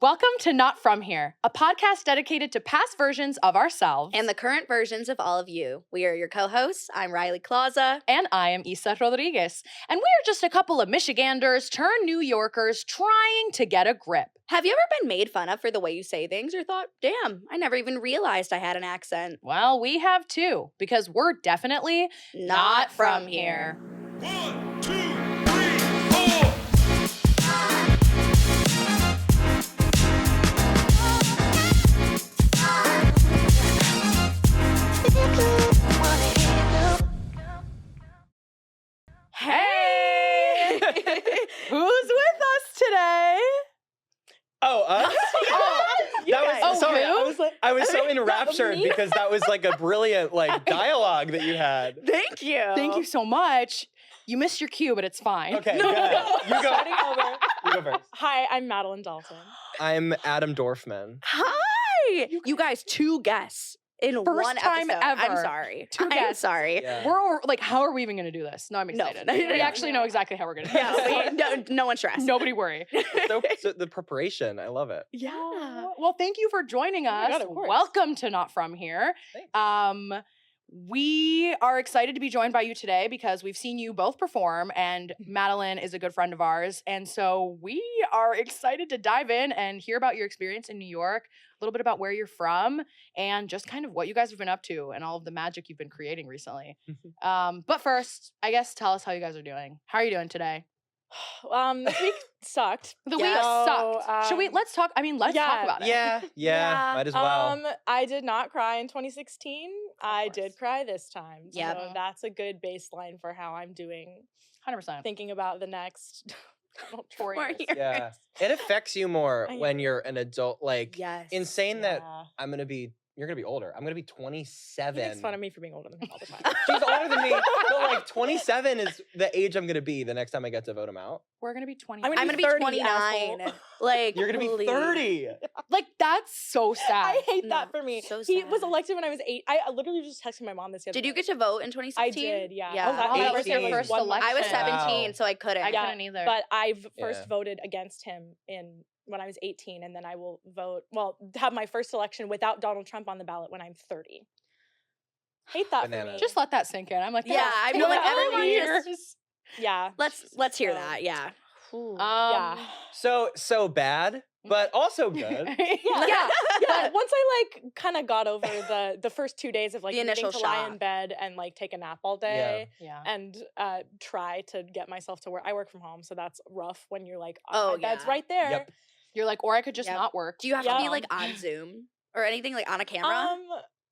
Welcome to Not From Here, a podcast dedicated to past versions of ourselves. And the current versions of all of you. We are your co-hosts. I'm Riley Klauza. And I am Isa Rodriguez. And we are just a couple of Michiganders turned New Yorkers trying to get a grip. Have you ever been made fun of for the way you say things or thought, damn, I never even realized I had an accent? Well, we have too, because we're definitely Not from here. 1, 2, 3, 4. Hey! Who's with us today? Oh, us? Sorry. who? I was so enraptured because that was like a brilliant dialogue that you had. Thank you. Thank you so much. You missed your cue, but it's fine. Okay, go ahead. You go. Starting over. You go first. Hi, I'm Madeline Dalton. I'm Adam Dorfman. Hi. You guys, two guests in First one time episode. ever. I'm sorry. Two I'm guests. sorry. Yeah. We're like, how are we even going to do this? No, I'm No. excited. No, We actually know exactly how we're going to do this. Yeah, no one stress. Nobody worry. So the preparation, I love it. Yeah. Well, thank you for joining us. God, of course. Welcome to Not From Here. Thanks. We are excited to be joined by you today because we've seen you both perform, and Madeline is a good friend of ours. And so we are excited to dive in and hear about your experience in New York, a little bit about where you're from, and just kind of what you guys have been up to and all of the magic you've been creating recently. But first, I guess tell us how you guys are doing. How are you doing today? This week sucked. The week So, sucked. Should we? Let's talk. I mean, let's talk yeah. about it. Yeah, might as well. I did not cry in 2016. I course. did cry this time. Yep. So that's a good baseline for how I'm doing, 100%. thinking about the next 4 4 years. years. Yeah. It affects you more I when know. you're an adult. Yes. Insane that Yeah. you're going to be older. I'm going to be He 27. makes fun of me for being older than him all the time. She's older than me, but 27 is the age I'm going to be the next time I get to vote him out. We're gonna be 20. I'm I'm gonna be 30, 29. asshole. Like You're going to be please. 30. Like, that's so sad. I hate No, that for me. so He was sad. elected when I was 8. I literally just texted my mom this year. Did you get to vote in 2016? I did, yeah. Yeah. Oh, wow, that was your 18. first One- election. I was Wow. 17, so I couldn't. I Yeah, couldn't either. But I first Yeah. voted against him when I was 18, and then I will have my first election without Donald Trump on the ballot when I'm 30. Hate that for Bananas. me. just let that sink in. I'm like, Yeah, that's I feel like 12 everyone years. just- yeah. Let's hear So, that. Yeah. Yeah. So bad, but also good. Yeah. But once I kind of got over the first 2 days of The needing initial to lie shock. in bed and take a nap all day Yeah. and try to get myself to work. I work from home, so that's rough when you're like, Oh, my bed's yeah. right there. Yep. You're like, or I could just Yep. not work. Do you have to be Yeah. like on Zoom or anything like on a camera?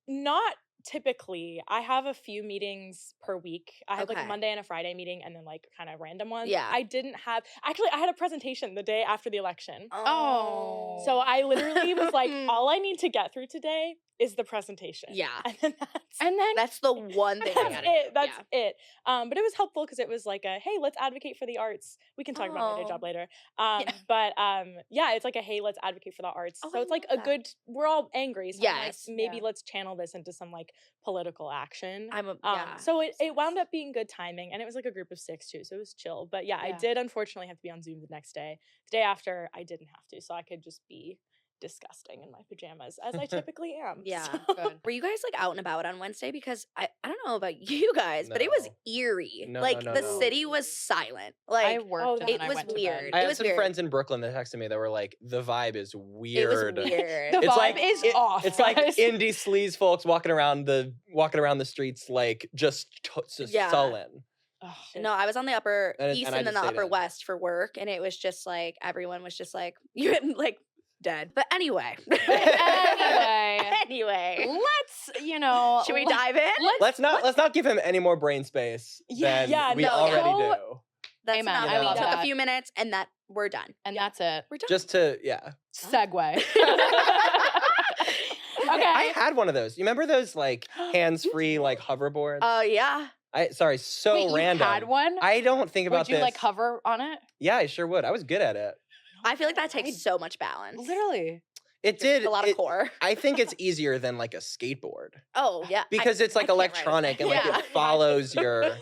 Not typically. I have a few meetings per week. I have like Okay. a Monday and a Friday meeting and then kind of random ones. Yeah. I didn't have I had a presentation the day after the election. Oh. So I literally was like, all I need to get through today is the presentation. Yeah. And then And then That's the one thing I that's gotta it. do. That's it. But it was helpful because it was like hey, let's advocate for the arts. We can talk about my day Oh. job later. Yeah. But yeah, it's like a hey, let's advocate for the arts. Oh, so I it's like love a that. good. We're all angry. So I'm like, Yes. maybe Yeah. let's channel this into some political action. Yeah. So it wound up being good timing, and it was like a group of 6 too, so it was chill. But yeah, I Yeah. did unfortunately have to be on Zoom the next day. The day after, I didn't have to, so I could just be disgusting in my pajamas as I typically am. Yeah. So- good. Were you guys out and about on Wednesday? Because I don't know about you guys, but it was No. eerie. No, the no. city was silent. I Like worked and it then I was went to weird. bed. I It had was some weird. friends in Brooklyn that texted me that were like, the vibe is it was weird. weird. The It's vibe like is it- off. It's like guys. indie sleaze folks walking around the streets just Yeah. sullen. Ugh. No, I was on the upper And east I and then just the stayed upper in. west for work, and it was just like everyone was just like you dead. But anyway. Anyway. anyway. Let's, Should we dive in? Let's not give him any more brain space Yeah, than yeah, we no, already go- do. That's Amen. enough. I We love took that. a few minutes and we're done. And that's it. We're done. Just to Segue. okay. I had one of those. You remember those hands-free hoverboards? Oh yeah. Sorry, so Wait, random. you had one? I don't think about Would you this. hover on it? Yeah, I sure would. I was good at it. I feel like that takes so much balance. Literally. It did A lot of core. I think it's easier than a skateboard Oh yeah. because it's I can't ride a electronic and Yeah. it follows your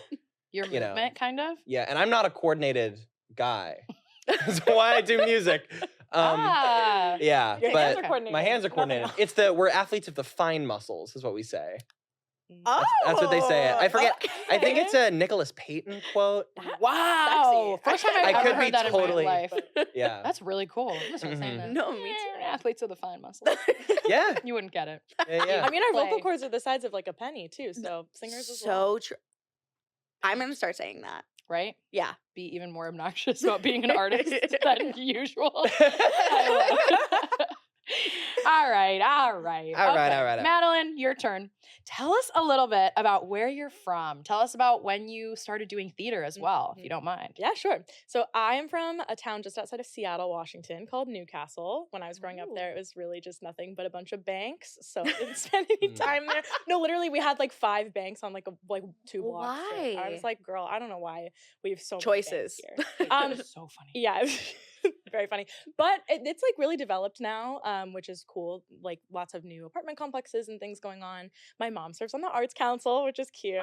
Your You know. movement, kind of? yeah. And I'm not a coordinated guy. That's why I do music. Yeah, Your hands but are coordinated. my hands are Nothing coordinated. else. We're athletes of the fine muscles, is what we say. Oh, That's what they say. I forget. I think Okay. it's a Nicholas Payton quote. Wow. Sexy. First time I I've could ever be heard that totally- in my life. Yeah. That's really cool. I'm gonna start saying Mhm. that. No, me Yeah, too. athletes of the fine muscles. Yeah. You wouldn't get it. Yeah. I mean, our vocal Play. cords are the size of like a penny too, so singers as well. So true. I'm gonna start saying that. Right? Yeah. Be even more obnoxious about being an artist than usual. I love it. All right. All right. Madeline, your turn. Tell us a little bit about where you're from. Tell us about when you started doing theater as well, if you don't mind. Yeah, sure. So I am from a town just outside of Seattle, Washington, called Newcastle. When I was growing up there, it was really just nothing but a bunch of banks. So I didn't spend any time there. No, literally, we had like 5 banks on like 2 blocks. straight. I was Why? like, girl, I don't know why we have so many Choices. banks here. So funny. Yeah, very funny. But it's like really developed now, which is cool. Like lots of new apartment complexes and things going on. My mom serves on the Arts Council, which is cute.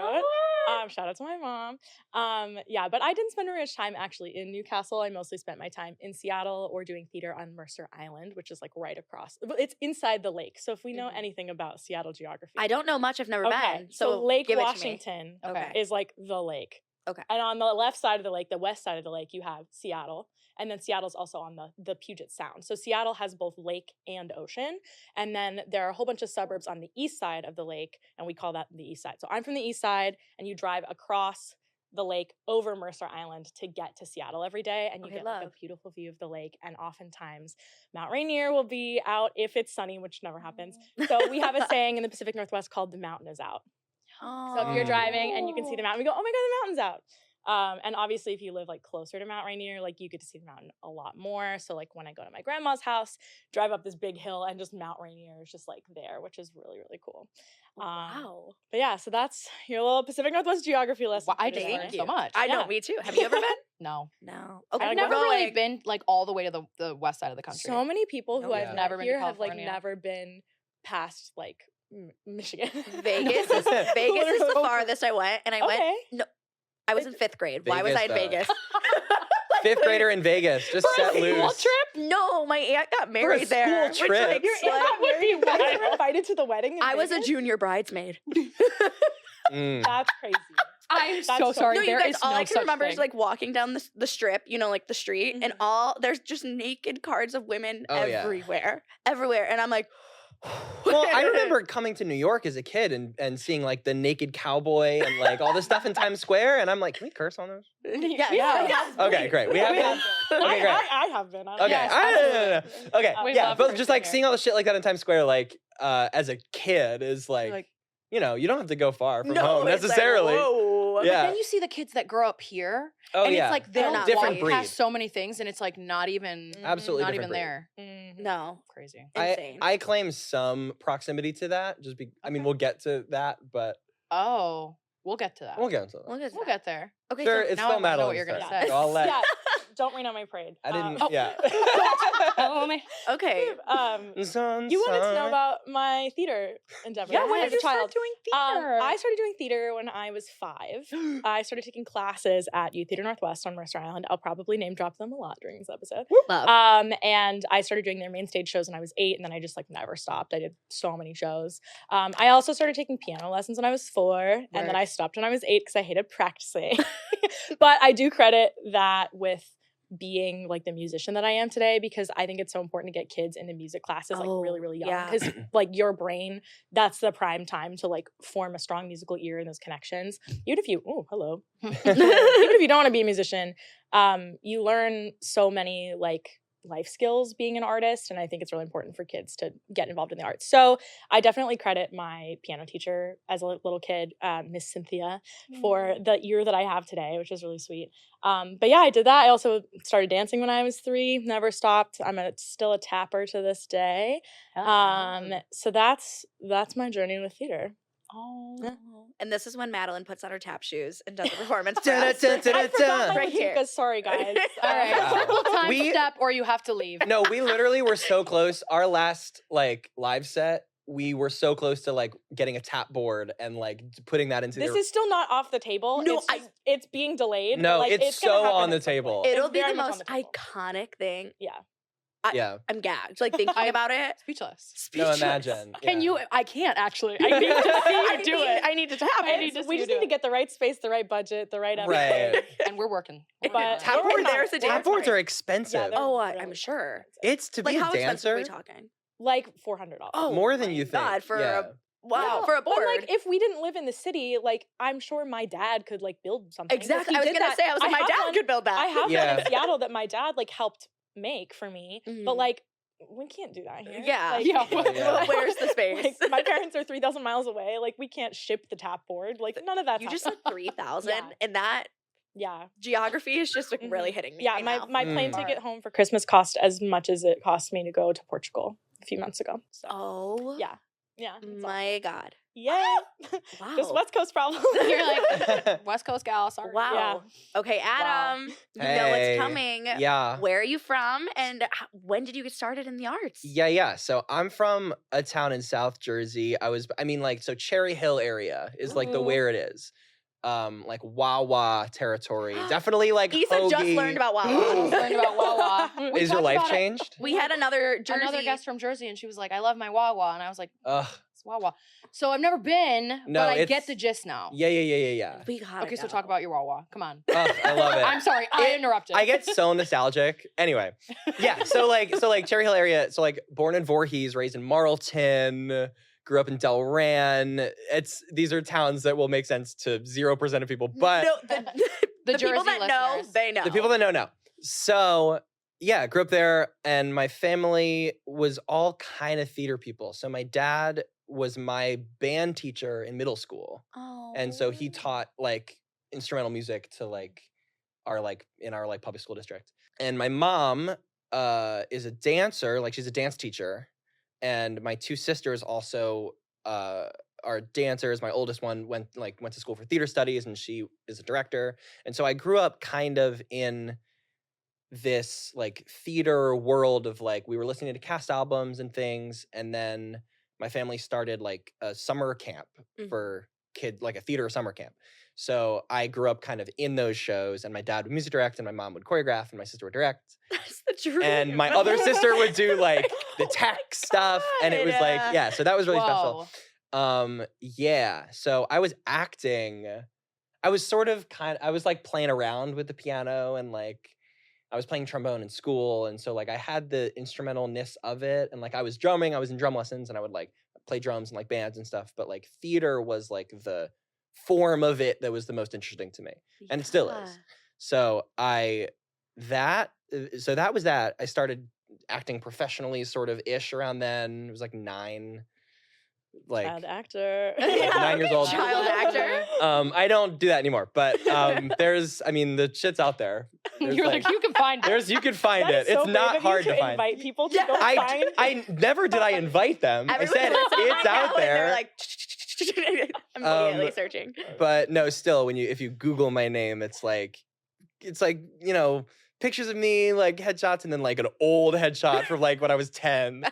Shout out to my mom. Yeah, but I didn't spend very much time actually in Newcastle. I mostly spent my time in Seattle or doing theater on Mercer Island, which is like right across. It's inside the lake. So if we know anything about Seattle geography, I don't know much. I've never Okay, been. so Lake give it to me. Washington Okay. is like the lake. Okay. And on the left side of the lake, the west side of the lake, you have Seattle. And then Seattle's also on the Puget Sound. So Seattle has both lake and ocean. And then there are a whole bunch of suburbs on the east side of the lake, and we call that the east side. So I'm from the east side, and you drive across the lake over Mercer Island to get to Seattle every day, and you Okay, get like a love. beautiful view of the lake. And oftentimes Mount Rainier will be out if it's sunny, which never happens. So we have a saying in the Pacific Northwest called "the mountain is out." So if you're driving and you can see the mountain, we go, "Oh my god, the mountain's out!" And obviously, if you live like closer to Mount Rainier, like you get to see the mountain a lot more. So like when I go to my grandma's house, drive up this big hill, and just Mount Rainier is just like there, which is really really cool. Wow. But yeah, so that's your little Pacific Northwest geography lesson. Wow, I for just today. learned so much. I know, Yeah. me too. Have you ever been? No. No. I Okay, I've like never we're really going. been like all the way to the west side of the country. So many people who No, I've yeah. met Never been to here have like California. never been past like Michigan. Vegas is the Literally. farthest I went, and I went. Okay. I was in 5th grade. Why was Vegas, I in though. Vegas? 5th grader in Vegas. Just set School loose. trip? No, my aunt got married there. school which, trip. like, Your it's aunt like- got married. You guys were invited to the wedding. In I was a Vegas? junior bridesmaid. Mm. That's crazy. I'm That's so so- sorry. No, you There guys, is all no I can such remember thing. is like walking down the strip, like the street, and there's just naked cards of women Oh, yeah. everywhere, and I'm like, Well, I remember coming to New York as a kid and seeing like the naked cowboy and like all this stuff in Times Square, and I'm like, can we curse on this? yeah. Okay, great. We have been. Okay, great. I have been. Okay, Yes, no. Okay, We yeah, love but just like cursing seeing all the shit like that in Times Square, like as a kid, is like, you don't have to go far from home it's like, necessarily. whoa. Yeah. Then you see the kids that grow up here, Oh and yeah. it's like They're they'll not walk white. Different past breed. so many things, and it's like not even Absolutely not different even breed. there. No, Crazy. insane. I claim some proximity to that. I mean, we'll get to that, but Oh, we'll get to that. we'll get into that. Look at We'll that. get there. Okay, Sure, so it's now I still wanna know what Madeline's you're gonna turn, say. so I'll let. Yeah, don't rain on my parade. I didn't. Oh. Yeah. okay. You wanted to know about my theater endeavor Yeah, when as did a you child. start doing theater? I started doing theater when I was 5. I started taking classes at Youth Theater Northwest on Mercer Island. I'll probably name drop them a lot during this episode. Love. And I started doing their main stage shows when I was 8, and then I just like never stopped. I did so many shows. I also started taking piano lessons when I was 4, and then Word. I stopped when I was 8 because I hated practicing. But I do credit that with being like the musician that I am today, because I think it's so important to get kids into music classes like really, really young. yeah. Because like your brain, that's the prime time to like form a strong musical ear and those connections. Even if you, even if you don't want to be a musician, you learn so many like life skills being an artist, and I think it's really important for kids to get involved in the arts. So I definitely credit my piano teacher as a little kid, Miss Cynthia, for the ear that I have today, which is really sweet. But yeah, I did that. I also started dancing when I was 3, never stopped. I'm still a tapper to this day. So that's my journey with theater. Oh. And this is when Madeline puts on her tap shoes and does the performance. for Dun, us. dun, dun, I forgot my Right here. Latika. Sorry, guys. All right. Wow. Circle time We- step, or you have to leave. No, we literally were so close. Our last like live set, we were so close to like getting a tap board and like putting that into This the. is still not off the table. No, it's being delayed. No, but, like, it's gonna so happen on the at some point. table. It's It'll be very the much on most the table. iconic thing. Yeah. Yeah. I'm gagged. Like thinking about it. Speechless. No, Speechless. imagine. Can yeah. you? I can't actually. I need to see you do it. I need to tap I it. need to We see just you need do to get the right space, the right budget, the right everything. Right. And we're working. We're But- working on it. Tap board there's a Tap dance boards floor. are expensive. Yeah, they're Oh, really I'm sure. expensive. It's to be Like a how expensive are dancer. we talking? Like $400. Oh, More than my you think. God, for yeah. wow, No, for a but, board. like, if we didn't live in the city, like, I'm sure my dad could, like, build something. If exactly. he I was did gonna that- say, I was like, my have dad one- could build that. I have Yeah. one in Seattle that my dad, like, helped make for me. But, Mhm. like, we can't do that here. Yeah. Like, Yeah. Yeah. Where's the space? Like, my parents are 3,000 miles away. Like, we can't ship the tap board. Like, none of that. You just said 3,000, Yeah. and that Yeah. geography is just like, Mhm. really hitting me. Yeah, right my, now. my plane Mm. ticket home for Christmas cost as much as it cost me to go to Portugal a few months ago. So, Oh, yeah. Yeah. it's all- my God. Yeah. Wow. Just West Coast problem. You're like West Coast gal. Sorry. Wow. Yeah. Okay, Adam, you know Hey. what's coming. Yeah. Where are you from, and when did you get started in the arts? Yeah. So I'm from a town in South Jersey. So Cherry Hill area is like the Ooh. where it is. Like Wawa territory. Definitely like Isa just hoagie. learned about Wawa. Just learned about Wawa. We Is your talked life about it. changed? We had another Jersey. Another guest from Jersey, and she was like, "I love my Wawa," and I was like, Ugh. "It's Wawa." So I've never been, No, but I get it's- the gist now. Yeah. We got Okay, so talk about your Wawa. Come on. Ugh, I love it. I'm sorry, I It- interrupted. I get so nostalgic. Anyway, yeah. So like Cherry Hill area. So like born in Voorhees, raised in Marlton, grew up in Delran. These are towns that will make sense to 0% of people, but no, the the people Jersey that know, listeners. they know. the people that know. So yeah, grew up there, and my family was all kind of theater people. So my dad was my band teacher in middle school, Oh. and so he taught like instrumental music to like our like in our like public school district. And my mom is a dancer, like she's a dance teacher, and my two sisters also are dancers. My oldest one went to school for theater studies, and she is a director. And so I grew up kind of in this like theater world of like we were listening to cast albums and things, and then my family started like a summer camp Mhm. for kids, like a theater summer camp. So I grew up kind of in those shows, and my dad would music direct, and my mom would choreograph, and my sister would direct, That's the truth. and my other sister would do like the tech stuff, and it was like God. yeah. So that was really special. Whoa. Yeah. So I was acting. I was sort of I was like playing around with the piano, and like I was playing trombone in school, and so like I had the instrumentalness of it, and like I was drumming. I was in drum lessons, and I would like play drums in like bands and stuff. But like theater was like the form of it that was the most interesting to me, and it still is. So that was that. I started acting professionally, sort of ish around then. It was like 9. Like Child actor. 9 years old. Child actor. I don't do that anymore, but the shit's out there. There's, You're like, you can find it. you can find That it. is so It's brave not of you hard to find. invite people to Yeah. go find. I never did I invite them. I said it's out They're there. like immediately searching. But no, still, if you Google my name, it's like pictures of me, like headshots, and then like an old headshot from like when I was 10.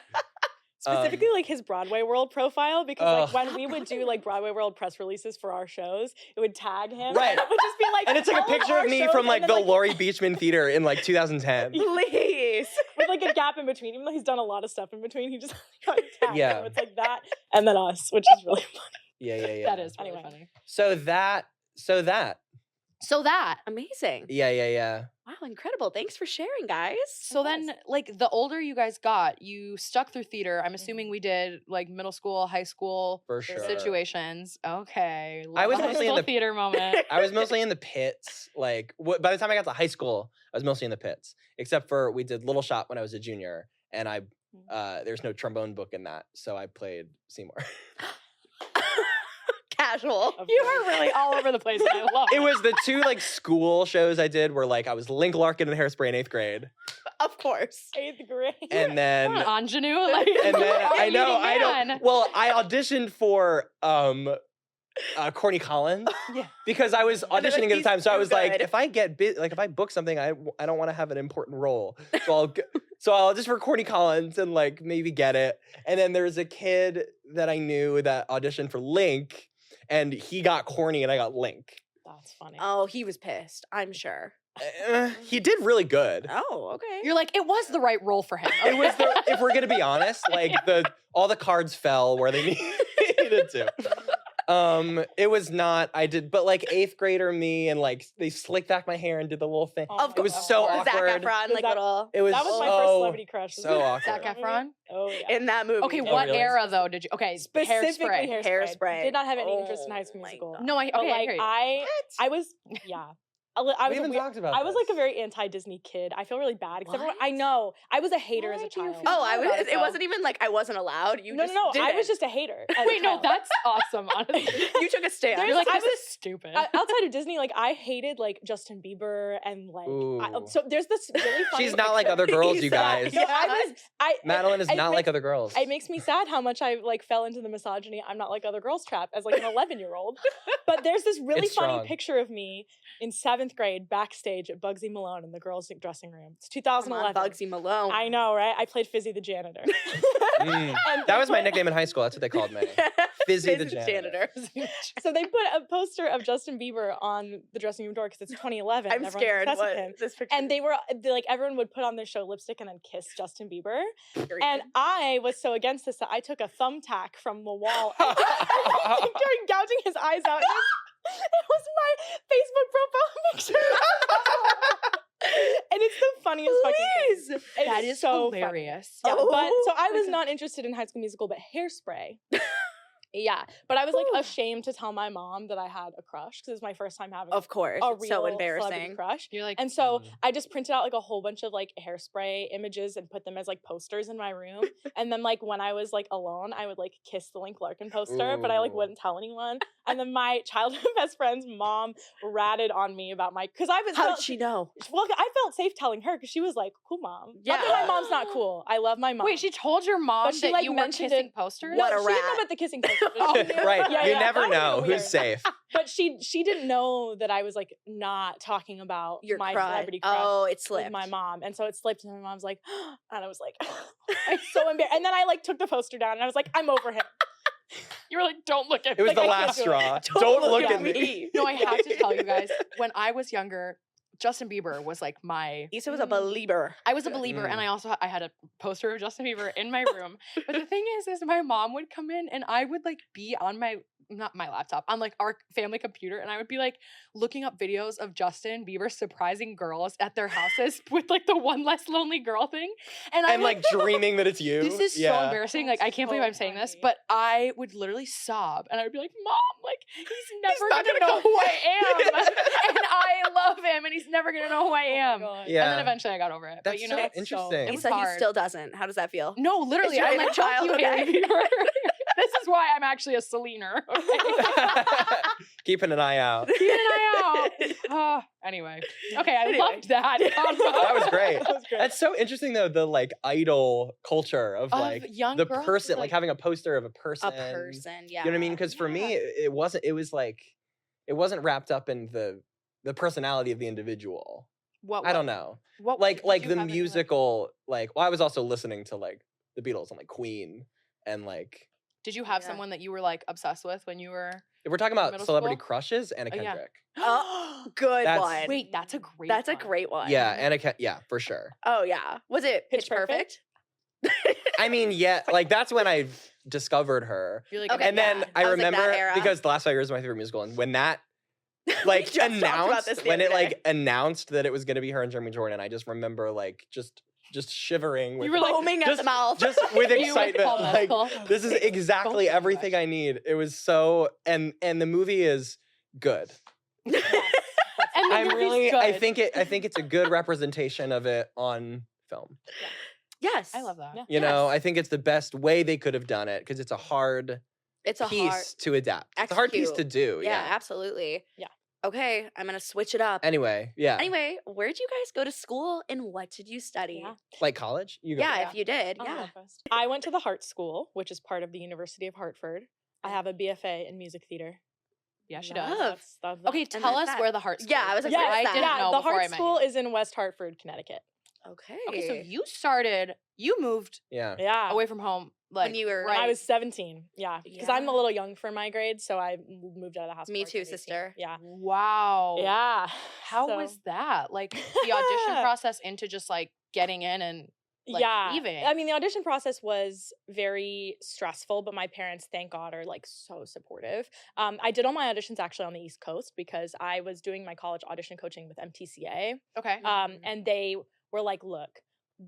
Specifically, like his Broadway World profile, because Ugh. like when we would do like Broadway World press releases for our shows, it would tag him. Right. And it would just be like, And it's like all a picture our of me shows, from and like then, the Laurie Beachman Theater in like 2010. Please. with like a gap in between. Even though he's done a lot of stuff in between, he just got tagged. Yeah. So it's like that, and then us, which is really funny. Yeah. That is really Anyway. funny. So that. So that. Amazing. Yeah. Wow, incredible. Thanks for sharing, guys. So then, like, the older you guys got, you stuck through theater. I'm assuming we did like middle school, high school For sure. situations. Okay, I was love a high mostly in school the- theater moment. I was mostly in the pits. Like by the time I got to high school, I was mostly in the pits. Except for we did Little Shop when I was a junior, and there's no trombone book in that, so I played Seymour. Casual. You are really all over the place, and I love It was the 2 like school shows I did where like I was Link Larkin in Hairspray in 8th grade, Of course. 8th grade. and then Come on, ingenue. Like, and then our I know leading I man. don't. Well, I auditioned for Corny Collins Yeah. because I was they're like, auditioning at the "He's time. So I too was like, good." if I get if I book something, I don't want to have an important role. So I'll audition for Corny Collins and like maybe get it. And then there's a kid that I knew that auditioned for Link, and he got Corny and I got Link. That's funny. Oh, he was pissed, I'm sure. He did really good. Oh, okay. You're like, it was the right role for him. It was if we're gonna be honest, like all the cards fell where they needed to. It was not. I did, but like 8th grader me, and like they slicked back my hair and did the little thing. Of It was course. so Zac awkward. Efron, like Zac- little It was That was my so, first celebrity crush. so awkward. Zac Efron? Oh yeah. in that movie. Okay, Oh, what really? era though did you? Okay, Specifically Hairspray. Hairspray. Did not have any interest in Oh High School my Musical. God. No, I But okay. I like hear you. I was yeah. I was We a haven't weird- talked about. I was like a this. very anti-Disney kid. I feel really bad because everyone. I What? know I was a hater as a Why do you child. feel Oh, I bad was. about it, It though? wasn't even like I wasn't allowed. You no, just no, did I it. was just a hater. as a Wait, no, child. that's awesome. Honestly, You took a stand. you're like, I this was- is stupid. Outside of Disney, like I hated like Justin Bieber and like Ooh. so there's this really funny. She's not like other girls, you guys. No, I Madeline is it not makes- like other girls. It makes me sad how much I like fell into the misogyny. I'm not like other girls trap as like an 11-year-old. But there's this really It's funny strong. picture of me in 7th grade backstage at Bugsy Malone in the girls' dressing room. It's Come on, 2011. Bugsy Malone. I know, right? I played Fizzy the janitor. Mm. And That they was my put- nickname in high school. That's what they called me. Fizzy the janitor. So they put a poster of Justin Bieber on the dressing room door because it's 2011. I'm and everyone's scared. obsessed with What him. this picture? And like everyone would put on their show lipstick and then kiss Justin Bieber. Period. And I was so against this that I took a thumbtack from the wall and started gouging his eyes out. It was my Facebook profile picture. And it's the funniest fucking Please. thing. It's that is so funny. hilarious. Yeah, Oh. but so I was not interested in High School Musical, but Hairspray. Yeah, but I was like Ooh. ashamed to tell my mom that I had a crush because it was my first time having Of course. a It's real so celebrity embarrassing. crush. You're like, And so Mm. I just printed out like a whole bunch of like Hairspray images and put them as like posters in my room. And then like when I was like alone, I would like kiss the Link Larkin poster, but I like Ooh. wouldn't tell anyone. And then my childhood best friend's mom ratted on me about my because I was How'd felt- she know? well, I felt safe telling her because she was like, "Cool, mom." Not that my Yeah. mom's not cool. I love my mom. wait, she told your mom But she, that like, you were mentioned kissing it- posters? What no, a she didn't know rat. about the kissing poster. but she knew- Right. Yeah, you yeah, never that would've know been who's weird. safe. But she didn't know that I was like not talking about Your my crush. celebrity crush. Oh, it With slipped. my mom, and so it slipped, and my mom's like, and I was like, I'm so embarrassed. And then I like took the poster down, and I was like, I'm over him. You were like, don't look at It was me. the I last can't do it. straw. Don't Don't look look at at me. No, I have to tell you guys, when I was younger, Justin Bieber was like my. Issa was a believer. I was a believer, and I had a poster of Justin Bieber in my room. But the thing is my mom would come in, and I would like be on not my laptop, on like our family computer, and I would be like looking up videos of Justin Bieber surprising girls at their houses with like the one less lonely girl thing, and And like dreaming that it's you. this is so Yeah. embarrassing. Like I can't believe so I'm saying this, funny. but I would literally sob, and I would be like, "Mom, like he's never not gonna gonna know come who I am, and I love him, and he's never gonna know who I am." God. Yeah. And then eventually I got over it. That's but you so know, that's so- interesting. It was Issa, he hard. still doesn't. How does that feel? No, literally, your I'm inner like, child "Fuck you, okay?" Haley Bieber." This is why I'm actually a Selener. Okay? Keeping an eye out. Keep an eye out. Anyway, okay, I Anyway. loved that. That was great. That was great. That's so interesting though, the like idol culture of like young the girls, person, like having a poster of a person. A person, yeah. You know what I mean? Because for me, it wasn't. It was like, it wasn't wrapped up in the personality of the individual. What, I don't know. What Like did like you the have in, musical. Like, well, I was also listening to like the Beatles and like Queen and like. Did you have Yeah. someone that you were like obsessed with when you were? If we're talking about Middle celebrity school? crushes, Anna Oh, yeah. Kendrick. Oh, good That's- one. Wait, that's a great. That's a one. great one. Yeah, yeah, for sure. Oh yeah. Was it Pitch, Pitch Perfect? Perfect? I mean, yeah, like that's when I discovered her. You're like, Okay, And then yeah. I I was like, that remember era. because the last 5 years was my favorite musical, and when that like just talked about announced, this the when other it day. like announced that it was gonna be her and Jeremy Jordan, I just remember like just shivering with You were like, foaming at the just- mouth. just with You with excitement. Paul Like Mescal. this is exactly Don't everything I need. It was so and the movie is good. And the I'm movie's really good. I think it's a good representation of it on film. yes. I love that. Yeah. You know, Yes. I think it's the best way they could have done it because it's a hard It's a piece hard. to adapt. It's a hard piece to execute. do. Yeah, absolutely. Yeah. Okay, I'm gonna switch it up. Anyway, yeah. Anyway, where'd you guys go to school and what did you study? Yeah. Like college? You go Yeah, Yeah. if you did. I'll go Yeah. first. I went to the Hart School, which is part of the University of Hartford. I have a BFA in music theater. Yeah, she Love. does. That's Okay, And tell that's us that. where the Heart School Yeah, I was is, like, 'cause where's I that? didn't yeah, know the before Hart I met School you. is in West Hartford, Connecticut. Okay. Okay, so you moved Yeah. away from home Like When you were- I was 17. Yeah, because I'm a Yeah. little young for my grade, so I moved out of the house. Me before I too, turned 18. sister. Yeah. wow. Yeah. How So- was that? Like the audition process into just like getting in and like leaving. I mean, the audition process was very stressful, but my parents, thank God, are like so supportive. I did all my auditions actually on the East Coast because I was doing my college audition coaching with MTCA. Okay. And they were like, look,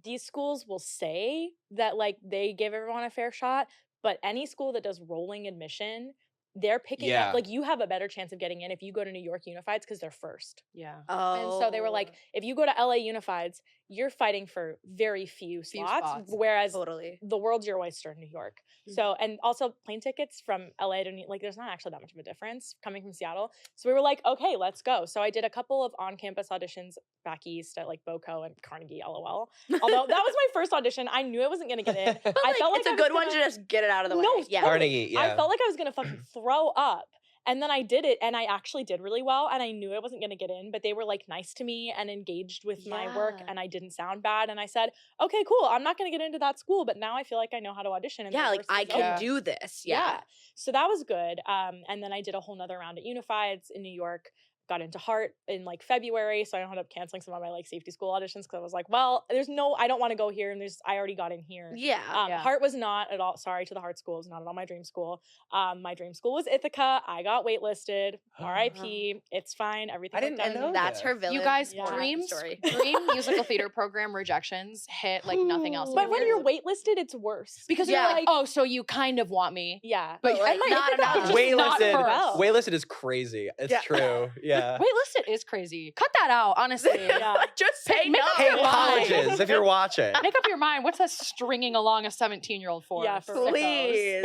these schools will say that like they give everyone a fair shot, but any school that does rolling admission, they're picking Yeah. up, like you have a better chance of getting in if you go to New York Unifieds because they're first. Yeah. Oh. And so they were like, if you go to LA Unifieds, you're fighting for very few slots, whereas totally. the world's your oyster in New York. So, and also plane tickets from LA to like, there's not actually that much of a difference coming from Seattle. So we were like, okay, let's go. So I did a couple of on-campus auditions back east at like BoCo and Carnegie, LOL. Although that was my first audition, I knew I wasn't gonna get in. But I like, felt like it's I a was good one to gonna- just get it out of the way. No, Yeah. totally. Carnegie, yeah. I felt like I was gonna fucking throw up. And then I did it, and I actually did really well, and I knew I wasn't gonna get in, but they were like nice to me and engaged with my work, Yeah. and I didn't sound bad. And I said, okay, cool, I'm not gonna get into that school, but now I feel like I know how to audition. And Yeah, the like worst I is can over. do this. Yeah. Yeah. So that was good. And then I did a whole nother round at Unifieds in New York. Got into Hart in like February, so I ended up canceling some of my like safety school auditions because I was like, well, I don't want to go here, and I already got in here. Yeah. Yeah. Hart was not at all. Sorry to the Hart school, it was not at all my dream school. My dream school was Ithaca. I got waitlisted. R.I.P. It's fine. Everything. I didn't worked out in know the- That's her this. villain. You guys, Yeah. dream story. dream musical theater program rejections hit like nothing else. in But the when you're world. waitlisted, it's worse because Yeah. you're like, oh, so you kind of want me. yeah. But like, and my not Ithaca enough. was just not Waitlisted. well. Waitlisted is crazy. It's Yeah. true. Yeah. Waitlisted is crazy. Cut that out, honestly. Yeah. Just say Make no. up Hey, your mind. colleges, if you're watching. Make up your mind. What's that stringing along a 17-year-old for? Yeah, for real. Please.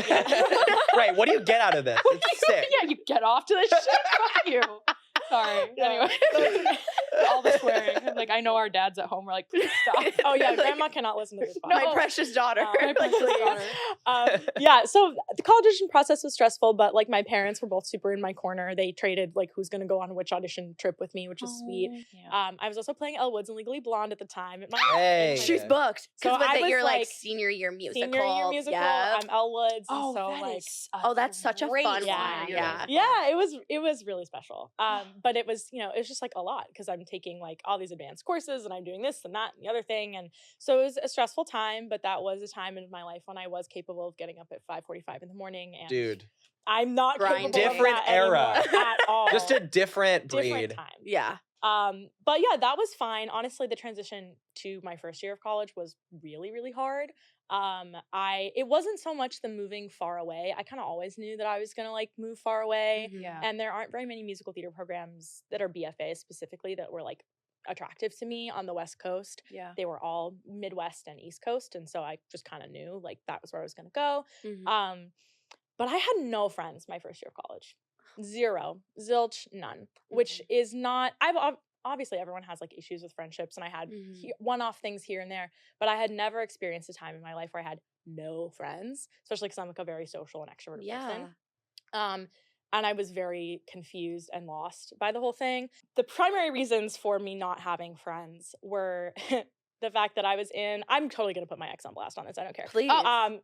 Right. What do you get out of this? It's sick. Yeah, you get off to this shit. Fuck you. Sorry. Yeah. Anyway, all the swearing. Like, I know our dads at home are like, please stop. Oh yeah, grandma cannot listen to this. No. My podcast. precious daughter. My precious daughter. Yeah, so the college audition process was stressful, but like my parents were both super in my corner. They traded like who's gonna go on which audition trip with me, which is sweet. Yeah. I was also playing Elle Woods in Legally Blonde at the time. Hey. She's booked. So Because I was, your like like, senior year musical. Senior year musical. Yeah. I'm Elle Woods. and Oh, so that like is Oh, that's such a great fun Yeah. one. Yeah. yeah, it was really special. But it was, it was just like a lot because I'm taking like all these advanced courses and I'm doing this and that and the other thing. And so it was a stressful time, but that was a time in my life when I was capable of getting up at 5:45 in the morning. And Dude. I'm not Grind. capable Different of that era. anymore at all. Just a different breed. different time. Yeah. But yeah, that was fine. Honestly, the transition to my first year of college was really, really hard. It wasn't so much the moving far away. I kind of always knew that I was gonna like move far away. Yeah. And there aren't very many musical theater programs that are BFAs specifically that were like attractive to me on the West Coast. Yeah. They were all Midwest and East Coast. And so I just kind of knew like that was where I was gonna go. Mhm. But I had no friends my first year of college. Zero. Zilch, none. Which is not, obviously everyone has like issues with friendships, and I had Mhm. one-off things here and there, but I had never experienced a time in my life where I had no friends, especially because I'm like a very social and extroverted person. And I was very confused and lost by the whole thing. The primary reasons for me not having friends were the fact that I'm totally gonna put my ex on blast on this. I don't care. Please.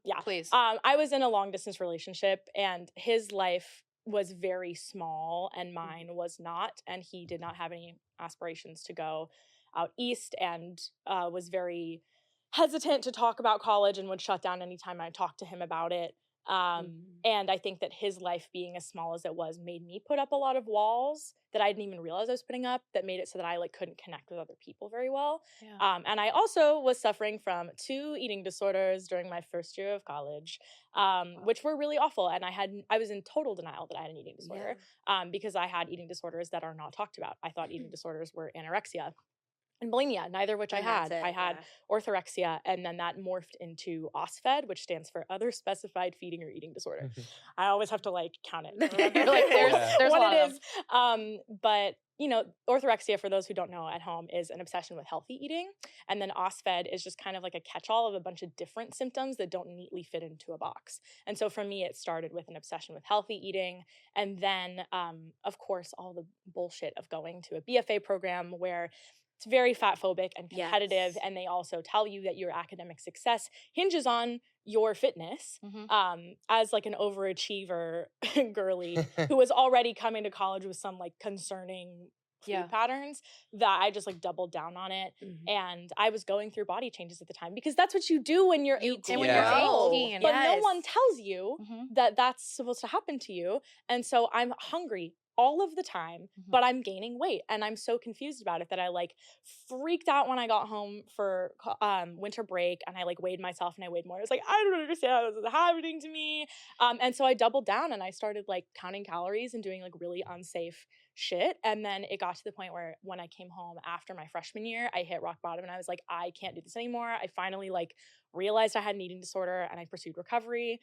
Yeah. Please. I was in a long distance relationship, and his life was very small and mine was not, and he did not have any aspirations to go out east, and was very hesitant to talk about college and would shut down anytime I talked to him about it. And I think that his life being as small as it was made me put up a lot of walls that I didn't even realize I was putting up, that made it so that I like couldn't connect with other people very well. Yeah. And I also was suffering from 2 eating disorders during my first year of college, which were really awful. And I was in total denial that I had an eating disorder, because I had eating disorders that are not talked about. I thought eating disorders were anorexia and bulimia, neither of which I And had. that's it, I had orthorexia, and then that morphed into OSFED, which stands for Other Specified Feeding or Eating Disorder. I always have to like count it. to remember, like there's what a lot it of is. But orthorexia, for those who don't know at home, is an obsession with healthy eating, and then OSFED is just kind of like a catch-all of a bunch of different symptoms that don't neatly fit into a box. And so for me, it started with an obsession with healthy eating, and then of course all the bullshit of going to a BFA program where it's very fat phobic and competitive, Yes. and they also tell you that your academic success hinges on your fitness as like an overachiever girly who Mhm. was already coming to college with some like concerning food patterns, that I just like doubled down on it. And I was going through body changes at the time because that's what you do when you're 18. And when Yeah. you're 18. But no one tells you Mhm. that that's supposed to happen to you. And so I'm hungry all of the time, but I'm gaining weight. And I'm so confused about it that I like freaked out when I got home for winter break, and I like weighed myself and I weighed more. I was like, I don't understand how this is happening to me. And so I doubled down and I started like counting calories and doing like really unsafe shit. And then it got to the point where when I came home after my freshman year, I hit rock bottom and I was like, I can't do this anymore. I finally like realized I had an eating disorder and I pursued recovery.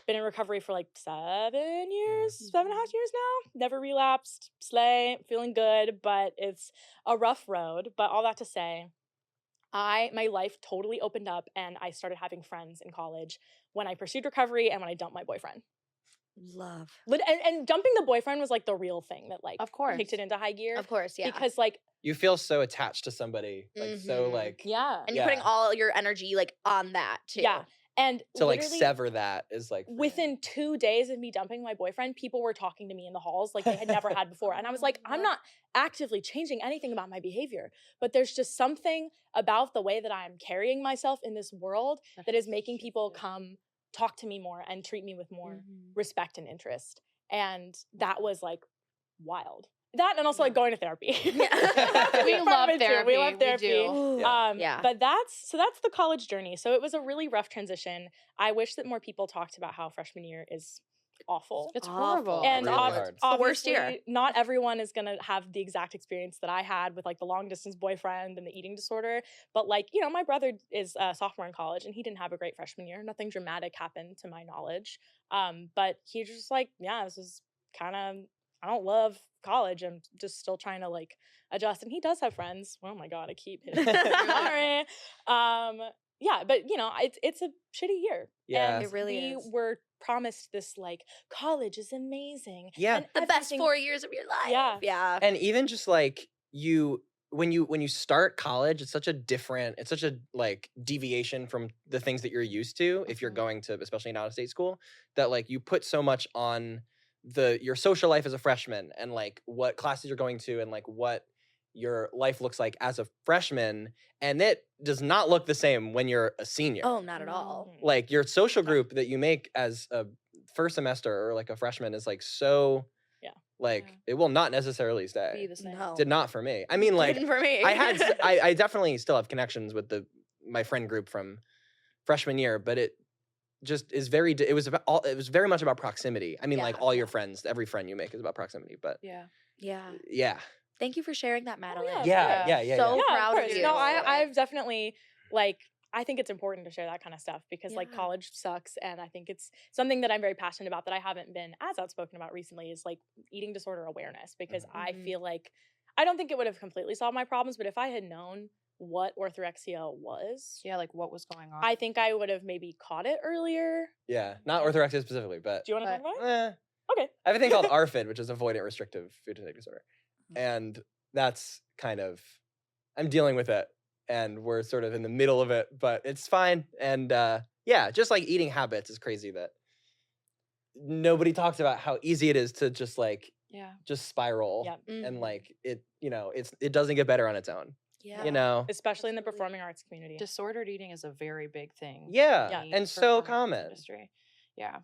Been in recovery for like 7.5 years now. Never relapsed. Slay, feeling good, but it's a rough road. But all that to say, my life totally opened up and I started having friends in college when I pursued recovery and when I dumped my boyfriend. Love. And dumping the boyfriend was like the real thing that like Of course. kicked it into high gear. Of course, yeah. Because like, You feel so attached to somebody, like so Mhm. like yeah. And you're putting all your energy like on that too. Yeah. And to like literally, sever that is like within 2 days of me dumping my boyfriend, people were talking to me in the halls like they had never had before. And I was like, I'm not actively changing anything about my behavior, but there's just something about the way that I'm carrying myself in this world that is making people come talk to me more and treat me with more respect and interest. And that was like wild. That and also like going to therapy. We Part love of it too. therapy. We love We therapy. do. Yeah. But that's the college journey. So it was a really rough transition. I wish that more people talked about how freshman year is awful. It's Awful. horrible. And really hard. It's the worst year. obviously, not everyone is going to have the exact experience that I had with like the long distance boyfriend and the eating disorder. But like, you know, my brother is a sophomore in college and he didn't have a great freshman year. Nothing dramatic happened to my knowledge. But he just like, yeah, this is kind of, I don't love college. I'm just still trying to like adjust. And he does have friends. Oh my God, I keep hitting. Sorry. Yeah, but you know, it's a shitty year. Yeah. And It really we is. were promised this like college is amazing. Yeah. and The best everything- 4 years of your life. Yeah. Yeah. And even just like when you start college, it's such a like deviation from the things that you're used to if you're going to, especially an out-of-state school, that like you put so much on your social life as a freshman and like what classes you're going to and like what your life looks like as a freshman, and it does not look the same when you're a senior. Oh, not at all. Mm. Like your social group that you make as a first semester or like a freshman is like so like it will not necessarily Be stay. the same. No. Did not for me. I mean, like Didn't for me. I definitely still have connections with my friend group from freshman year, but it just is it was very much about proximity. I mean, like all your friends, every friend you make is about proximity, but Yeah. Yeah. yeah. Thank you for sharing that, Madeline. yeah. Yeah. So Yeah, proud of course. you. No, I've definitely like I think it's important to share that kind of stuff because like Yeah. college sucks, and I think it's something that I'm very passionate about that I haven't been as outspoken about recently is like eating disorder awareness, because I feel like I don't think it would have completely solved my problems, but if I had known what orthorexia was, Yeah, like what was going on? I think I would have maybe caught it earlier. Yeah. Not orthorexia specifically, but Do you want to But- talk about it? Okay. I have a thing called ARFID, which is avoidant restrictive food intake disorder. And that's kind of I'm dealing with it. And we're sort of in the middle of it, but it's fine. And yeah, just like eating habits is crazy that nobody talks about how easy it is to just like just spiral. Yeah. And like it doesn't get better on its own. Yeah. You know? Especially in the performing arts community. Disordered eating is a very big thing. Yeah. Yeah. in And so performance common. Industry. Yeah.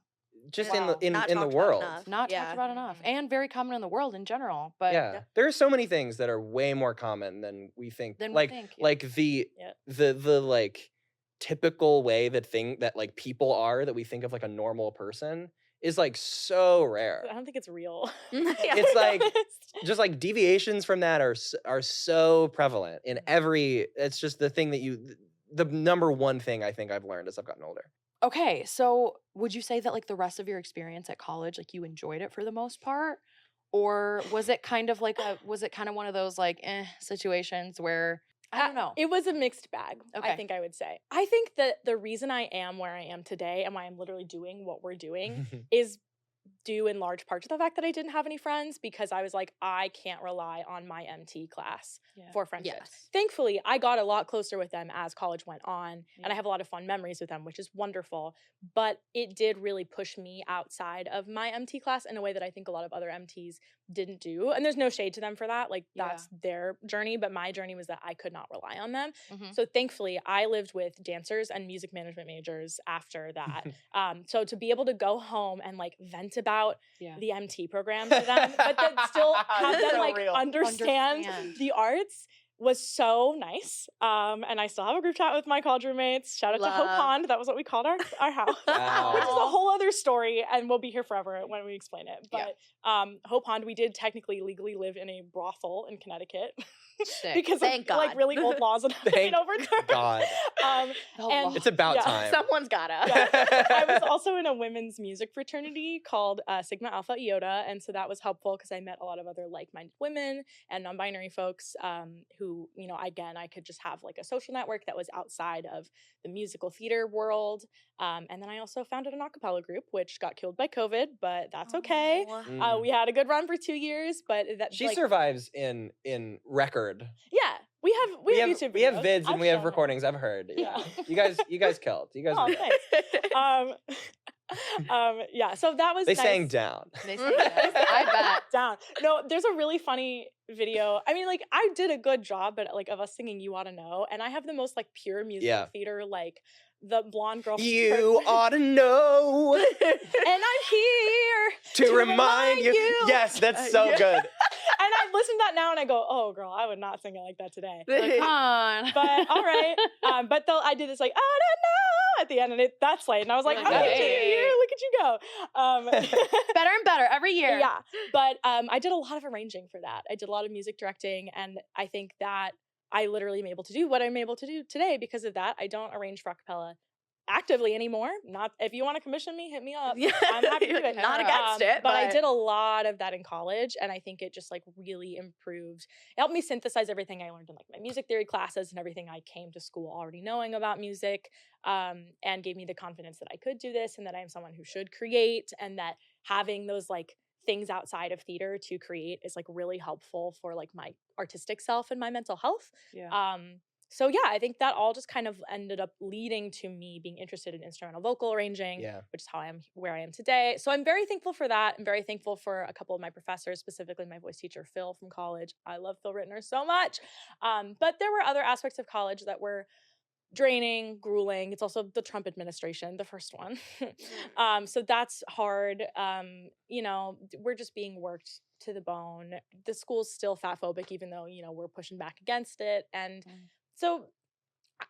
Just Wow. in Not the talked about world. enough. Not Yeah. talked about enough. And very common in the world in general. But Yeah. There are so many things that are way more common than we think. Than we like think, yeah. like the like typical way that like people are that we think of like a normal person is like so rare. I don't think it's real. Yeah. It's like just like deviations from that are so prevalent in every. It's just the thing that the number one thing I think I've learned as I've gotten older. okay, so would you say that like the rest of your experience at college, like you enjoyed it for the most part? Or was it kind of like one of those like situations where I don't know. It was a mixed bag, Okay. I think I would say. I think that the reason I am where I am today and why I'm literally doing what we're doing is due in large part to the fact that I didn't have any friends, because I was like, I can't rely on my MT class for friendships. Yes. Thankfully, I got a lot closer with them as college went on, Yeah. and I have a lot of fun memories with them, which is wonderful. But it did really push me outside of my MT class in a way that I think a lot of other MTs didn't do. And there's no shade to them for that. Like, that's their journey. But my journey was that I could not rely on them. Mhm. So thankfully, I lived with dancers and music management majors after that. So to be able to go home and like vent about the MT program to them, but then still have them So like real. understand the arts was so nice. And I still have a group chat with my college roommates. Shout out to Hope Love. Pond. That was what we called our house, Wow. which is a whole other story, and we'll be here forever when we explain it. But Hope Pond, we did technically legally live in a brothel in Connecticut Sick. because Thank of like God. really old laws that have been Thank overturned. God. And It's about Yeah. time. Someone's gotta. I was also in a women's music fraternity called Sigma Alpha Iota, and so that was helpful because I met a lot of other like-minded women and non-binary folks who, you know, again, I could just have like a social network that was outside of the musical theater world. And then I also founded an a cappella group, which got killed by COVID, but that's okay. Aw. We had a good run for 2 years, but that She like, survives in record. yeah, we have YouTube. We have videos. vids and I've we have shown it. recordings. I've heard. Yeah, Yeah. you guys killed. You guys. Oh, were good. thanks. Yeah, so that was They nice. sang down. They say that. I bet. Down. No, there's a really funny video. I mean, like, I did a good job, but like of us singing "You Oughta Know," and I have the most like pure musical Yeah. theater, like the blonde girl. from You Perfect- ought to know and I'm here. to remind you. Yes, that's so yeah. good. And I listen to that now and I go, oh, girl, I would not sing it like that today. Like, come on. But all right. But I did this like, I don't know at the end, and that's late. And I was like, Like, how did hey. you? Look at you go. Better and better every year. Yeah. But I did a lot of arranging for that. I did a lot of music directing, and I think that I literally am able to do what I'm able to do today because of that. I don't arrange for a cappella actively anymore. Not if you want to commission me, hit me up. I'm happy to do it. Not against it, But I did a lot of that in college, and I think it just like really improved. It helped me synthesize everything I learned in like my music theory classes and everything I came to school already knowing about music, and gave me the confidence that I could do this and that I am someone who should create, and that having those like things outside of theater to create is like really helpful for like my artistic self and my mental health. Yeah. So yeah, I think that all just kind of ended up leading to me being interested in instrumental vocal arranging, Yeah. which is how I am where I am today. So I'm very thankful for that. I'm very thankful for a couple of my professors, specifically my voice teacher, Phil from college. I love Phil Rittner so much. But there were other aspects of college that were draining, grueling. It's also the Trump administration, the first one. So that's hard. You know, we're just being worked to the bone. The school's still fat phobic, even though, you know, we're pushing back against it. And so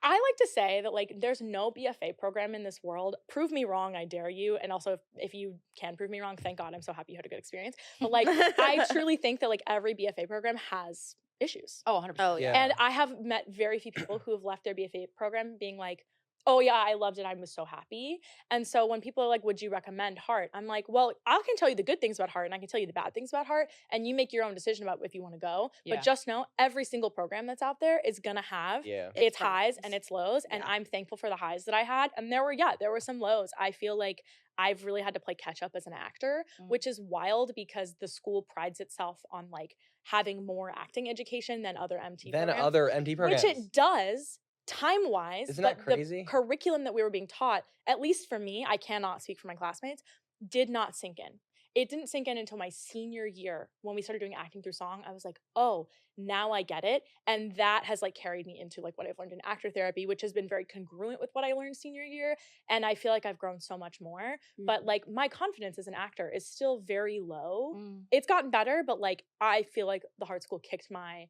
I like to say that like there's no BFA program in this world. Prove me wrong, I dare you. And also if you can prove me wrong, thank God, I'm so happy you had a good experience. But like I truly think that like every BFA program has issues. Oh, 100%. Oh, yeah. And I have met very few people who have left their BFA program being like, oh yeah, I loved it. I was so happy. And so when people are like, would you recommend Heart? I'm like, well, I can tell you the good things about Heart and I can tell you the bad things about Heart, and you make your own decision about if you want to go. Yeah. But just know every single program that's out there is going to have Yeah. its Its highs problems. and its lows. And Yeah. I'm thankful for the highs that I had. And there were some lows. I feel like I've really had to play catch up as an actor, which is wild because the school prides itself on like having more acting education than other MT Then programs. other MT programs. Which it does time-wise. Isn't that but crazy? The curriculum that we were being taught, at least for me, I cannot speak for my classmates, did not sink in. It didn't sink in until my senior year when we started doing acting through song. I was like, oh, now I get it. And that has like carried me into like what I've learned in actor therapy, which has been very congruent with what I learned senior year. And I feel like I've grown so much more. But like my confidence as an actor is still very low. It's gotten better, but like I feel like the Heart School kicked my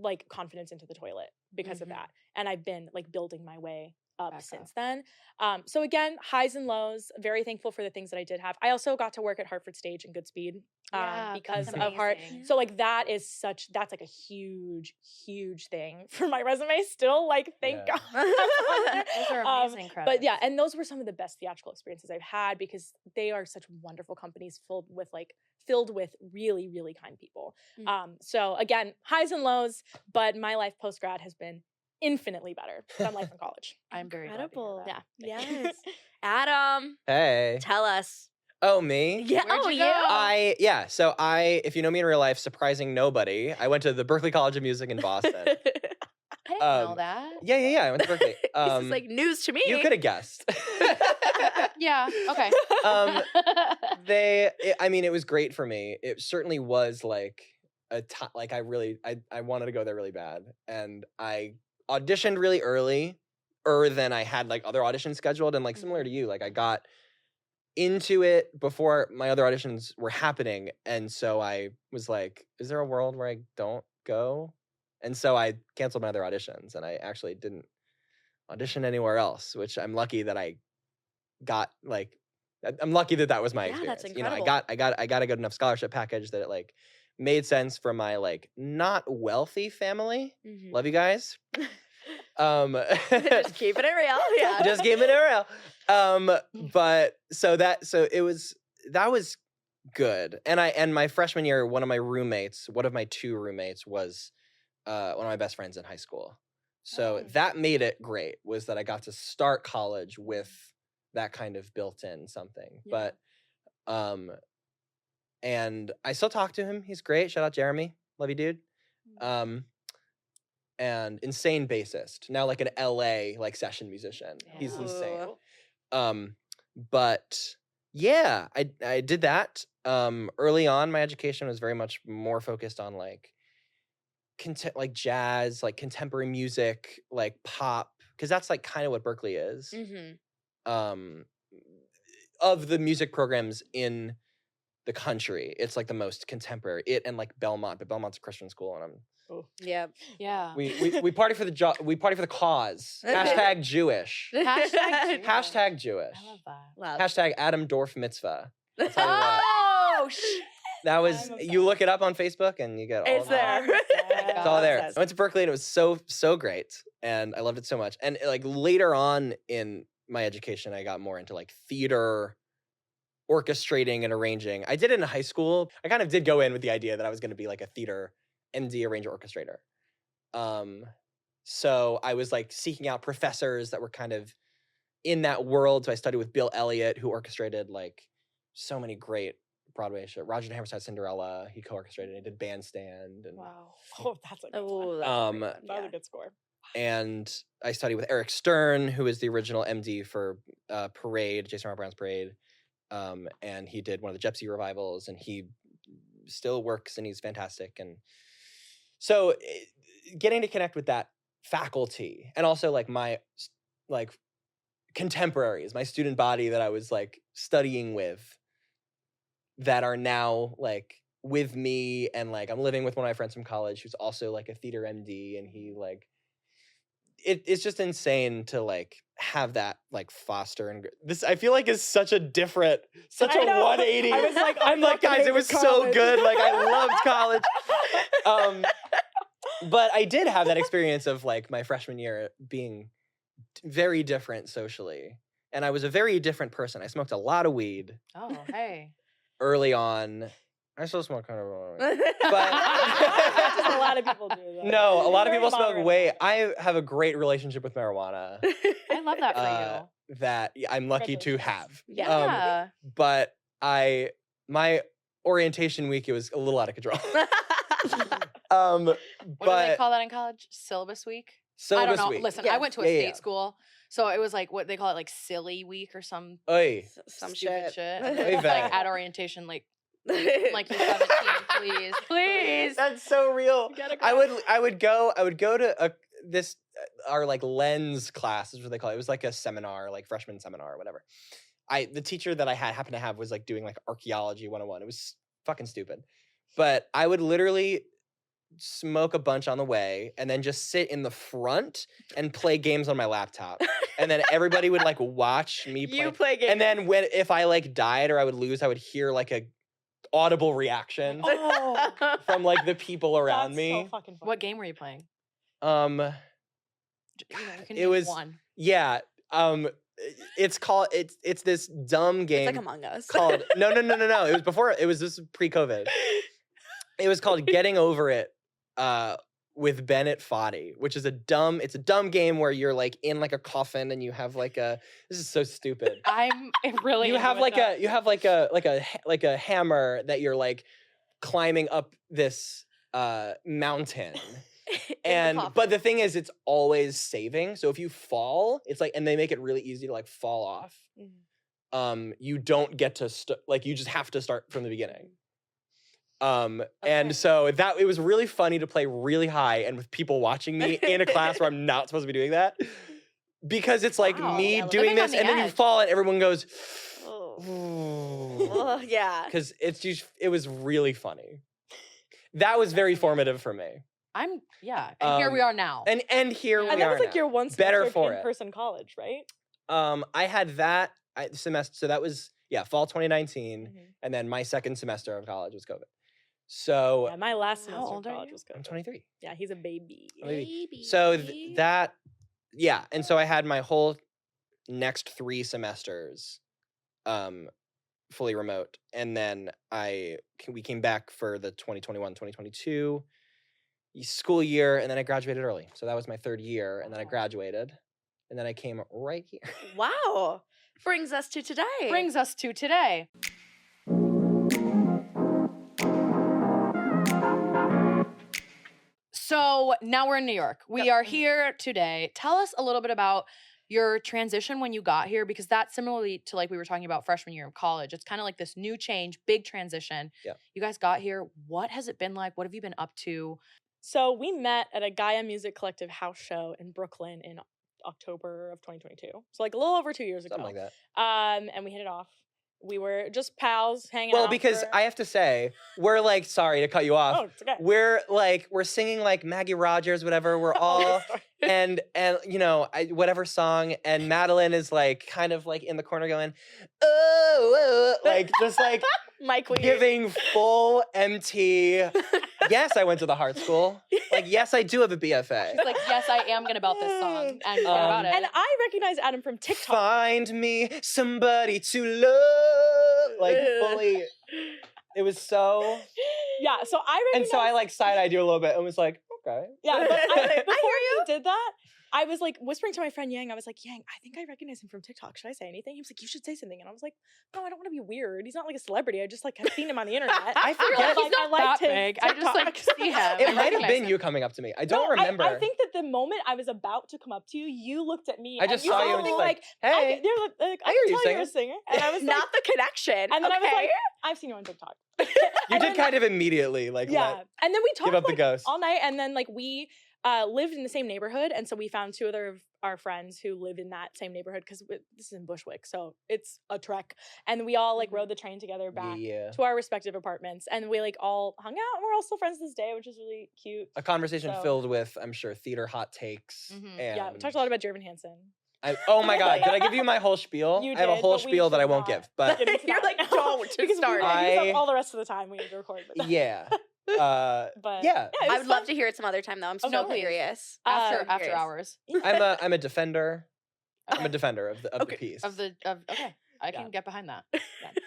like confidence into the toilet because of that. And I've been like building my way up Back since then. So again, highs and lows, very thankful for the things that I did have. I also got to work at Hartford Stage in Goodspeed because of Heart. So like that's like a huge, huge thing for my resume still. Like, thank Yeah. God. Those are amazing credits. But yeah, and those were some of the best theatrical experiences I've had because they are such wonderful companies filled with really, really kind people. So again, highs and lows, but my life post-grad has been infinitely better than life in college. I'm very Incredible. glad to hear that. Yeah. Yes. Adam, Hey. tell us. Oh, me? Yeah. Where'd Oh, you yeah. go? So if you know me in real life, surprising nobody, I went to the Berklee College of Music in Boston. I didn't know Um, that. Yeah, I went to Berkeley. This is like news to me. You could have guessed. Yeah. Okay. Um, it was great for me. It certainly was like like I wanted to go there really bad, and I auditioned really early, than I had like other auditions scheduled, and like similar to you, like I got into it before my other auditions were happening, and so I was like, is there a world where I don't go? And so I canceled my other auditions, and I actually didn't audition anywhere else, which I'm lucky that I got. Like, I'm lucky that was my Yeah, experience. that's You know, incredible. I got a good enough scholarship package that it like made sense for my like not wealthy family. Mhm. Love you guys. Just keeping it real. Yeah. Just keeping it real. But that was good. And my freshman year, one of my two roommates was one of my best friends in high school. So Oh. that made it great, was that I got to start college with that kind of built-in something. Yeah. But and I still talk to him. He's great. Shout out Jeremy. Love you, dude. And insane bassist. Now like an LA like session musician. He's Yeah. insane. Ooh. But yeah, I did that. Early on, my education was very much more focused on like like jazz, like contemporary music, like pop, because that's like kind of what Berkeley is. Mhm. Of the music programs in the country, it's like the most contemporary. It and like Belmont, but Belmont's a Christian school, and Yep. Yeah. we party for the we party for the cause. Hashtag Jewish. Hashtag Hashtag Jewish. I love that. Love. Hashtag Adam Dorf Mitzvah. I'll tell you what. Oh, That was, I'm you look it up on Facebook and you get all It's of that. there. It's all there. Obsessed. I went to Berkeley and it was so great, and I loved it so much. And like later on in my education, I got more into like theater, orchestrating and arranging. I did it in high school. I kind of did go in with the idea that I was going to be like a theater MD, arranger, orchestrator. So I was like seeking out professors that were kind of in that world. So I studied with Bill Elliott, who orchestrated like so many great Broadway shows. Roger and Hammerstein Cinderella, he co-orchestrated. He did Bandstand. And, Wow. Oh, that's a good Oh, one. that's a great one, That was yeah. a good score. and I studied with Eric Stern, who is the original MD for Parade, Jason R. Brown's Parade. And he did one of the Gypsy revivals, and he still works, and he's fantastic. And so getting to connect with that faculty, and also like my like contemporaries, my student body that I was like studying with, that are now like with me, and like I'm living with one of my friends from college who's also like a theater MD, and he like it's just insane to like have that like foster and this. I feel like is such a different, such I a know. 180. I was like, I'm like, guys, it was so good. Like I loved college. But I did have that experience of like my freshman year being very different socially, and I was a very different person. I smoked a lot of weed Oh, hey. early on. I still smoke kind of. Just a lot of people do that. No, a lot of Very people smoke moderate. way. I have a great relationship with marijuana I love that for you. that I'm lucky to Congratulations. have. Yeah. But my orientation week, it was a little out of control. What do they But call that in college? Syllabus week? syllabus I don't know. week. Listen, Yeah. I went to a Yeah, state yeah. school, so it was like what they call it, like silly week or some Oy. Some stupid shit. shit. Oy And it was, vey. like at orientation, like you're 17, please, please. That's so real. You gotta I go. would go to this our like lens class is what they call it. It was like a seminar, like freshman seminar or whatever. The teacher that I happened to have was like doing like archaeology 101. It was fucking stupid. But I would literally smoke a bunch on the way and then just sit in the front and play games on my laptop. And then everybody would like watch me play. You play games. And then if I like died or I would lose, I would hear like a audible reaction Oh, from like the people around that's me. So fucking funny. What game were you playing? Um You know, you can It name was- one. yeah, it's called it's this dumb It's game like Among Us. called No. It was before, this was pre-COVID. It was called Getting Over It with Bennett Foddy, which is a dumb game where you're like in like a coffin and you have like a, this is so stupid. I'm really You into have it, like though. like a hammer that you're like climbing up this mountain. But the thing is, it's always saving. So if you fall, it's like, and they make it really easy to like fall off. You don't get to like, you just have to start from the beginning. And so that, it was really funny to play really high and with people watching me in a class where I'm not supposed to be doing that, because it's like me Yeah, doing living on this the and then you edge. fall and everyone goes, Oh, yeah. because it was really funny. That was very formative for me. And here we are now. And here we And that are was like now. your one Better semester for of it. in-person college, right? I had that semester, so that was fall 2019, Mm-hmm. and then my second semester of college was COVID. So Yeah, my last How semester of old are college you? was good. I'm 23. Yeah, he's a baby. So and so I had my whole next 3 semesters fully remote, and then we came back for the 2021-2022 school year, and then I graduated early. So that was my 3rd year, and then I graduated, and then I came right here. Wow. Brings us to today. So now we're in New York. We are here today. Tell us a little bit about your transition when you got here, because that's similarly to like we were talking about freshman year of college. It's kind of like this new change, big transition. Yeah. You guys got here. What has it been like? What have you been up to? So we met at a Gaia Music Collective house show in Brooklyn in October of 2022. So like a little over 2 years ago. Something like that. And we hit it off. We were just pals hanging out. Well, because I have to say, we're like, sorry to cut you off. Oh, it's okay. We're singing like Maggie Rogers, whatever. We're all and you know, whatever song, and Madeline is like kind of like in the corner going, oh, like just like Mike, giving full MT. Yes, I went to the Hart School. Like, yes, I do have a BFA. It's like, yes, I am gonna belt this song and what about it? And I recognize Adam from TikTok. Find me somebody to love. Like fully, it was so. Yeah, so I recognize. And so I like side-eyed you a little bit and was like, okay. Yeah, but before you. he did that, I was like whispering to my friend Yang. I was like, Yang, I think I recognize him from TikTok. Should I say anything? He was like, you should say something. And I was like, no, I don't want to be weird. He's not like a celebrity. I just like have seen him on the internet. I forget. He's not that big. I just like see him. It I might have recognize been him. you coming up to me. I don't No, remember. I think that the moment I was about to come up to you, you looked at me. I just and saw said you and something was like, hey. you're like, I hear can you tell you're a singer. And I was like, Not the connection. and then I was okay? like, I've seen you on TikTok. You did kind of immediately, like, Yeah. And then we talked give up the like, ghost. all night, and then like we lived in the same neighborhood, and so we found 2 other of our friends who lived in that same neighborhood, because this is in Bushwick, so it's a trek. And we all like rode the train together back Yeah. to our respective apartments, and we like all hung out, and we're all still friends this day, which is really cute. A conversation So- filled with, I'm sure, theater hot takes. Mhm. And Yeah, we talked a lot about Jervin Hansen. oh my God, did I give you my whole spiel? You I have a did, whole but we spiel that I should won't not give, but get into You're that like, now. don't to Because start. we use I- up all the rest of the time we need to record. But yeah. but Yeah. it I was would love fun. to hear it some other time, though. I'm Oh, so please. curious. after curious. hours. I'm a defender. I'm a defender of the Okay. piece. Okay. I can Yeah. get behind that.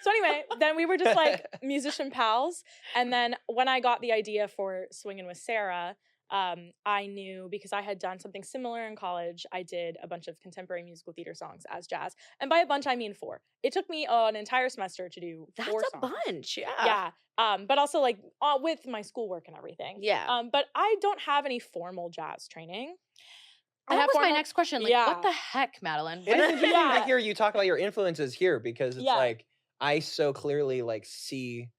So anyway, then we were just like musician pals. And then when I got the idea for Swingin with Sara, I knew, because I had done something similar in college. I did a bunch of contemporary musical theater songs as jazz. And by a bunch, I mean 4. It took me an entire semester to do That's 4 a songs. bunch. Yeah. Yeah. But also like with my schoolwork and everything. Yeah. But I don't have any formal jazz training. I That have was my formal- next question. Like, Yeah. what the heck, Madeline? It is interesting Yeah. to hear you talk about your influences here, because it's Yeah. like I so clearly like see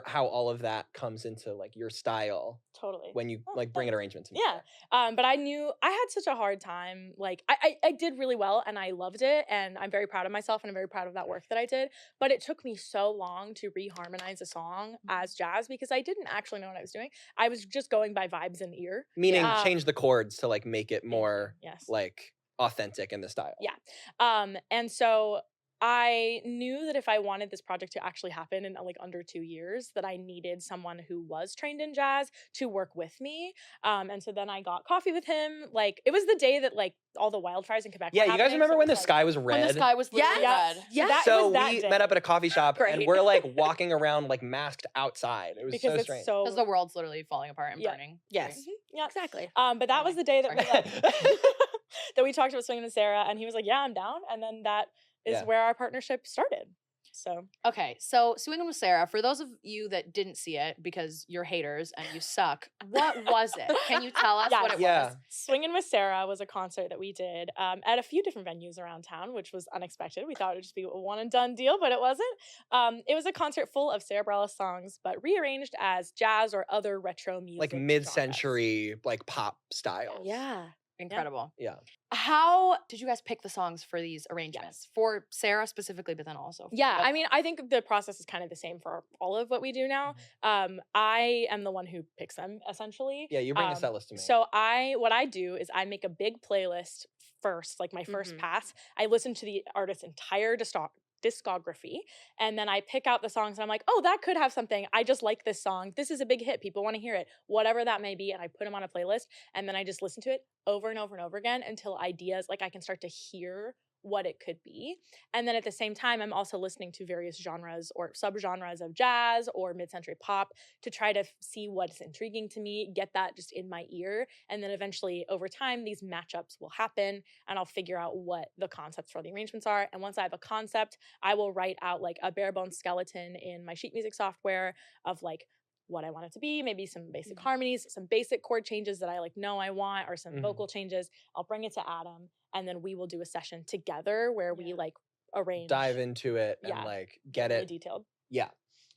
how all of that comes into like your style Totally. when you Oh, like bring an arrangement to me. Yeah. But I knew I had such a hard time. Like I did really well, and I loved it, and I'm very proud of myself, and I'm very proud of that work that I did. But it took me so long to reharmonize a song as jazz, because I didn't actually know what I was doing. I was just going by vibes and ear. Meaning Yeah. change the chords to like make it more Yes. like authentic in the style. Yeah. And so I knew that if I wanted this project to actually happen in like under 2 years, that I needed someone who was trained in jazz to work with me. And so then I got coffee with him. Like it was the day that like all the wildfires in Quebec. Yeah, were you guys happening, remember so it when the was, like, sky was When the red? sky was literally Yes. red. Yes. That So was that we day. met up at a coffee shop and Great. we're like walking around like masked outside. It was because so it's strange. so Because the world's literally falling apart and Yeah. burning. Yes. Mhm, yeah. Exactly. But that was Sorry. the day that we Sorry. like, that we talked about Swingin with Sara, and he was like, "Yeah, I'm down." And then that is Yeah. where our partnership started. So Okay, so Swingin' with Sara, for those of you that didn't see it because you're haters and you suck, what was it? Can you tell us what it Yeah. was? Swingin' with Sara was a concert that we did at a few different venues around town, which was unexpected. We thought it would just be a one and done deal, but it wasn't. It was a concert full of Cerebrella songs, but rearranged as jazz or other retro music. Like genres. mid-century like pop style. Yeah. Incredible. Yeah. How did you guys pick the songs for these arrangements? For Sara specifically, but then also for Yeah, the- I mean, I think the process is kind of the same for all of what we do now. I am the one who picks them essentially. Yeah, you bring a set list to me. So what I do is I make a big playlist first, like my first Mhm. pass. I listen to the artist's entire discography, and then I pick out the songs and I'm like, oh, that could have something. I just like this song. This is a big hit. People want to hear it, whatever that may be. And I put them on a playlist, and then I just listen to it over and over and over again until ideas, like I can start to hear what it could be. And then at the same time, I'm also listening to various genres or subgenres of jazz or mid-century pop to try to see what's intriguing to me, get that just in my ear. And then eventually over time, these matchups will happen and I'll figure out what the concepts for the arrangements are. And once I have a concept, I will write out like a bare bones skeleton in my sheet music software of like what I want it to be, maybe some basic harmonies, some basic chord changes that I like know I want, or some vocal changes. I'll bring it to Adam, and then we will do a session together where we like arrange. Dive into it and Yeah. like get really it. detailed. Yeah.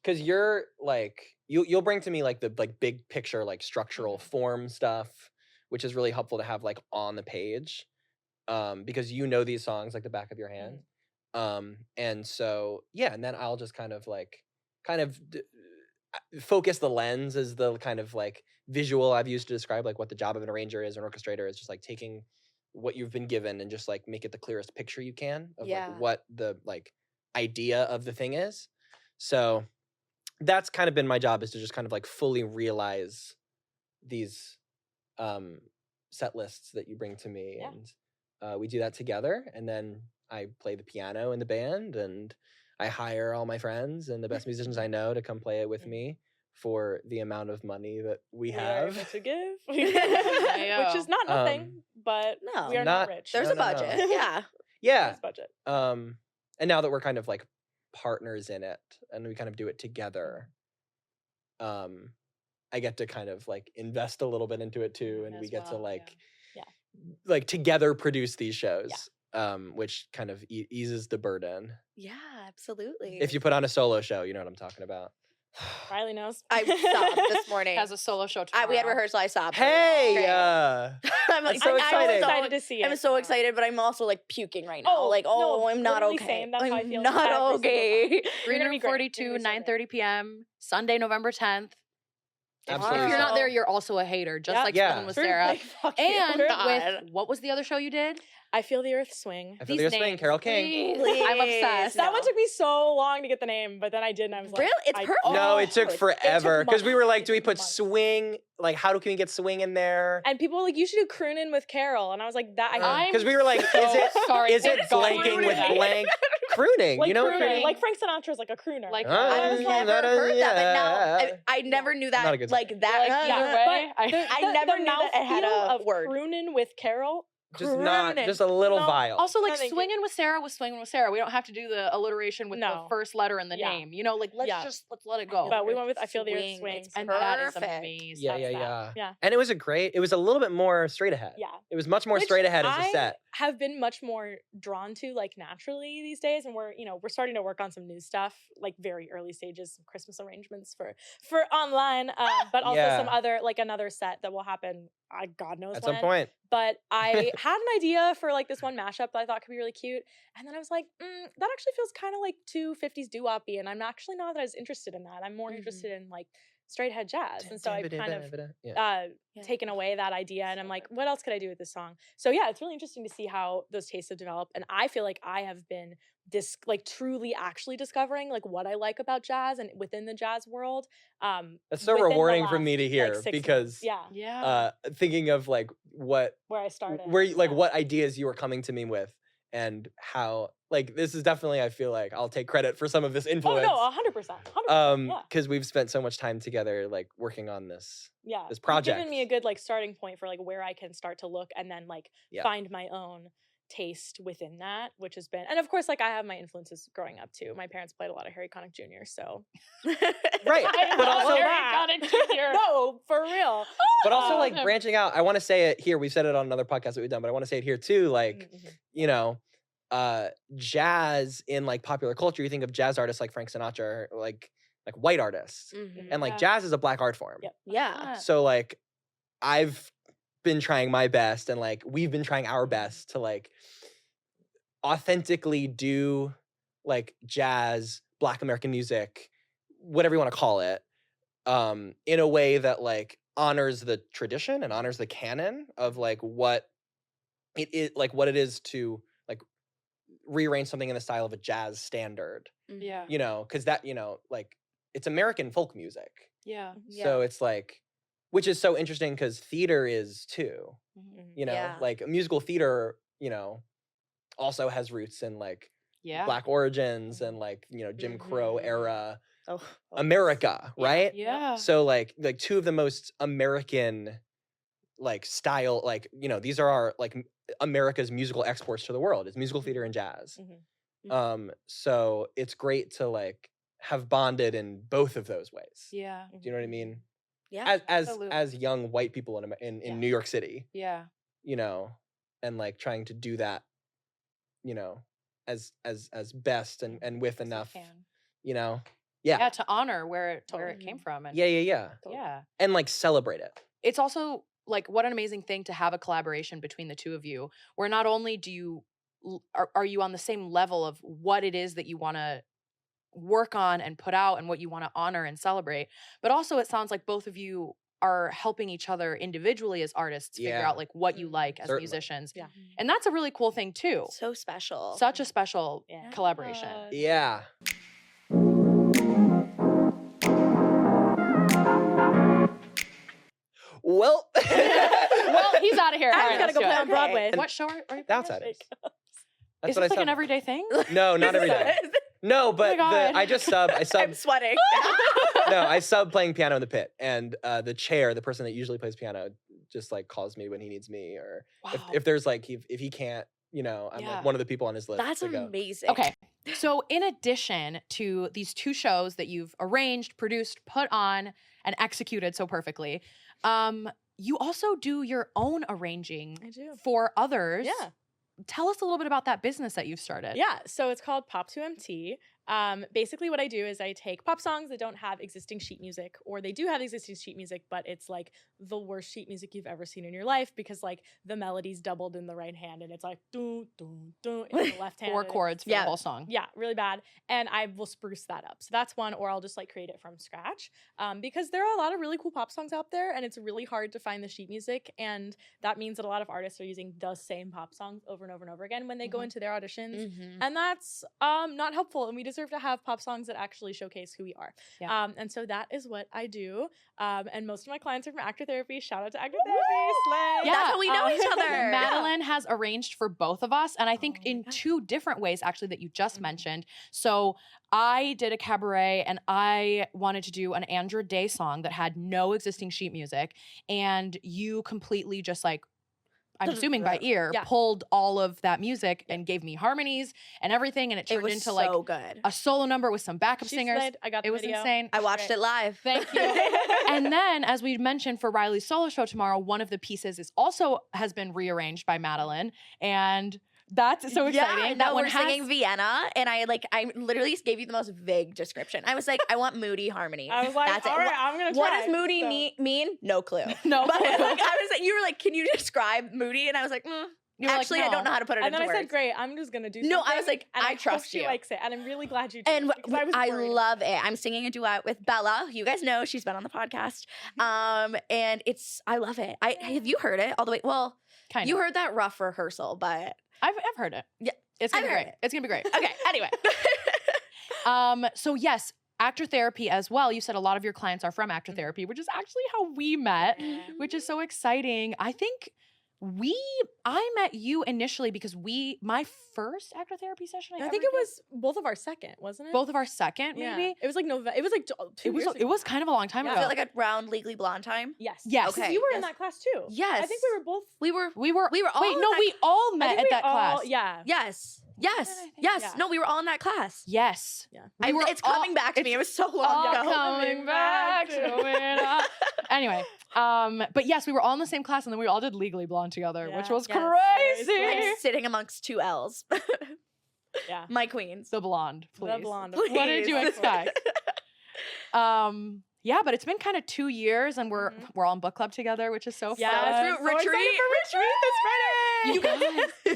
Cause you're like you'll bring to me like the like big picture, like structural form stuff, which is really helpful to have like on the page. Because you know these songs like the back of your hand. And so yeah, and then I'll just kind of focus the lens as the kind of like visual I've used to describe like what the job of an arranger is, an orchestrator is, just like taking what you've been given and just like make it the clearest picture you can of Yeah. like what the like idea of the thing is. So that's kind of been my job, is to just kind of like fully realize these set lists that you bring to me. Yeah. And we do that together, and then I play the piano in the band, and I hire all my friends and the best musicians I know to come play it with me for the amount of money that we are have. able to give, Ayo. which is not nothing, but No, we are not rich. There's No, a no, no. budget. Yeah. Yeah. There's budget. And now that we're kind of like partners in it and we kind of do it together, I get to kind of like invest a little bit into it too, and we As get to well, like yeah. like together produce these shows, which kind of eases the burden. Yeah, absolutely. If you put on a solo show, you know what I'm talking about. Riley knows. I sobbed this morning. Has a solo show tomorrow. We had rehearsal. I sobbed. Hey, Great. I'm I'm like, so I'm excited. excited to see it. I'm so excited, but I'm also like puking right now. Oh, like, no, I'm not literally okay. same. That's how I I'm feel not every single okay. Green gonna Room be great. 42, You're gonna be so 9:30 p.m. Sunday, November 10th. Absolutely. If you're not So- there, you're also a hater, just Yep. like Yeah. Swingin' with True. Sara. Like, fuck you. And God. with what was the other show you did? I feel the earth swing. I feel These the swing, names, Carol King. please. I'm obsessed. That No. one took me so long to get the name, but then I did, and I was like, Really? It's I- perfect. No, it took It forever because we months. were like, do we It put took months. swing? Like, how can we get swing in there? And people were like, you should do croonin' with Carol, and I was like, that. I'm Because we were like, so is it sorry. is it Thank God you blanking did with that. blank crooning? like You know, crooner, crooning. like Frank Sinatra's like a crooner. Like, I've Mm, never heard that, but now yeah. I never knew that. Not a good Like song. that. Like, either yeah, way, but I never knew that it had mouthfeel a of word. croonin' with Carol. just not crooning. just a little No, vile. Also, like No, thank you. Swingin' with Sara was Swingin' with Sara. We don't have to do the alliteration with the No. first letter in the Yeah. name. You know, like let's Yeah. let's let it go. But we went with I feel the earth Swing. swing. It's and that is perfect. amazing. yeah, that's yeah, that. yeah. Yeah. And it was it was a little bit more straight ahead. Yeah. It was much more Which straight ahead as a I set. have been much more drawn to like naturally these days, and we're starting to work on some new stuff, like very early stages, some Christmas arrangements for online, but also Yeah. some other like another set that will happen. God knows At when. some point. But I had an idea for like this one mashup that I thought could be really cute, and then I was like, that actually feels kind of like too 50s doo-woppy, and I'm actually not as interested in that. I'm more interested in like straight ahead jazz. And so I kind of yeah. taken away that idea, and I'm like, what else could I do with this song? So yeah, it's really interesting to see how those tastes have developed, and I feel like I have been truly actually discovering like what I like about jazz and within the jazz world. That's so within the rewarding for last, me to hear, 6 because months. Yeah. thinking of like Where I started, what ideas you were coming to me with, and how like this is definitely, I feel like I'll take credit for some of this influence. Oh no, 100%. Yeah. Because we've spent so much time together like working on this Yeah, this project. You've given me a good like starting point for like where I can start to look and then like find my own taste within that, which has been, and of course like I have my influences growing up too. My parents played a lot of Harry Connick Jr. So Right, but also Harry Connick Jr. No, for real. But also like branching out, I want to say it here. We've said it on another podcast that we've done, but I want to say it here too. Like, you know, jazz in like popular culture, you think of jazz artists like Frank Sinatra, or like white artists, and like jazz is a black art form. Yeah. So like I've been trying my best, and like we've been trying our best to like authentically do like jazz, Black American music, whatever you want to call it, in a way that like honors the tradition and honors the canon of like what it is, like what it is to like rearrange something in the style of a jazz standard. Yeah. You know, because that, you know, like it's American folk music. Yeah. So it's like, which is so interesting because theater is too. You know, like musical theater, you know, also has roots in like Black origins and like, you know, Jim Crow era America, right? Yeah. So like two of the most American like style, like, you know, these are our like America's musical exports to the world. It's musical theater and jazz. So it's great to like have bonded in both of those ways. Yeah. Do you know what I mean? Yeah. As young white people in New York City. Yeah. You know, and like trying to do that, you know, as best and with enough, you know. Yeah, to honor where it came from. And yeah. And like celebrate it. It's also like what an amazing thing to have a collaboration between the two of you, where not only do you are you on the same level of what it is that you want to work on and put out and what you want to honor and celebrate, but also it sounds like both of you are helping each other individually as artists figure out like what you like as musicians. Yeah. And that's a really cool thing too. So special. Such a special collaboration. Yeah. Well, he's out of here. I gotta go play on Broadway. What show are you? The Outsiders. Is this like an everyday thing? No, not every day. No, but I sub. I'm sweating. No, I sub playing piano in the pit, and the chair, the person that usually plays piano, just like calls me when he needs me, or if there's like if he can't, you know, I'm like one of the people on his list. That's amazing. Okay, so in addition to these two shows that you've arranged, produced, put on, and executed so perfectly, you also do your own arranging for others. Yeah. Tell us a little bit about that business that you've started. Yeah, so it's called Pop2MT. Basically what I do is I take pop songs that don't have existing sheet music, or they do have existing sheet music, but it's like the worst sheet music you've ever seen in your life, because like the melody's doubled in the right hand and it's like doo doo doo in the left hand. 4 chords for the whole song. Yeah, really bad. And I will spruce that up. So that's one, or I'll just like create it from scratch. Because there are a lot of really cool pop songs out there, and it's really hard to find the sheet music, and that means that a lot of artists are using the same pop songs over and over and over again when they go into their auditions. And that's not helpful, and we deserve to have pop songs that actually showcase who we are. And so that is what I do. And most of my clients are from Actor Therapy. Shout out to Actor Therapy. Slay. Yeah, that's how we know each other. Madeline has arranged for both of us, and I think in 2 different ways actually that you just mentioned. So I did a cabaret, and I wanted to do an Andra Day song that had no existing sheet music, and you completely just like, I'm assuming by ear, pulled all of that music and gave me harmonies and everything, and it turned into like a solo number with some backup singers. I got the it was video. insane. I watched it live. Thank you. And then, as we mentioned for Riley's solo show tomorrow, one of the pieces has been rearranged by Madeline, and that's so exciting. Yeah, that we're singing Vienna, and I literally gave you the most vague description. I was like, I want moody harmony. I was like, that's all it. right, I'm gonna try. What does moody mean? No clue. No But clue. like, I was like, you were like, can you describe moody? And I was like, You were like, Actually, I don't know how to put it And into then I words. said, great, I'm just going to do something. No, I was like, and I hope trust she you. likes it. And I'm really glad you did. And because I was worried. love it. I'm singing a duet with Bella. You guys know she's been on the podcast. And I love it. Have you heard it all the way? Well, Kind you of. heard that rough rehearsal, but I've heard it. Yeah, It's gonna I've be heard great. it. It's gonna be great. okay. Anyway, So yes, actor therapy as well. You said a lot of your clients are from actor therapy, which is actually how we met, which is so exciting. I think I met you initially because my first actor therapy session. I think it was both of our second, wasn't it? both of our second, Yeah. maybe. It was like November. It was like 2 years ago. It was kind of a long time I ago. feel like around Legally Blonde time. Yes. Yes. Because Okay, you were yes. in that class too. Yes. I think we were both. We were we were all wait, in no, that- we all I met think at we that all- class. Yeah. Yes. I think? Yes. Yeah. No, we were all in that class. Yes. Yeah. It's coming back to me. It was so long All ago. coming back to it. Anyway, but yes, we were all in the same class, and then we all did Legally Blonde together, which Yeah. was Yes. crazy. Like sitting amongst two L's. Yeah. My queens. The blonde, please. The blonde. Please. What did you expect? Yeah, but it's been kind of 2 years, and we're all in book club together, which is so Yes. fun. I'm so excited for retreat this Friday. You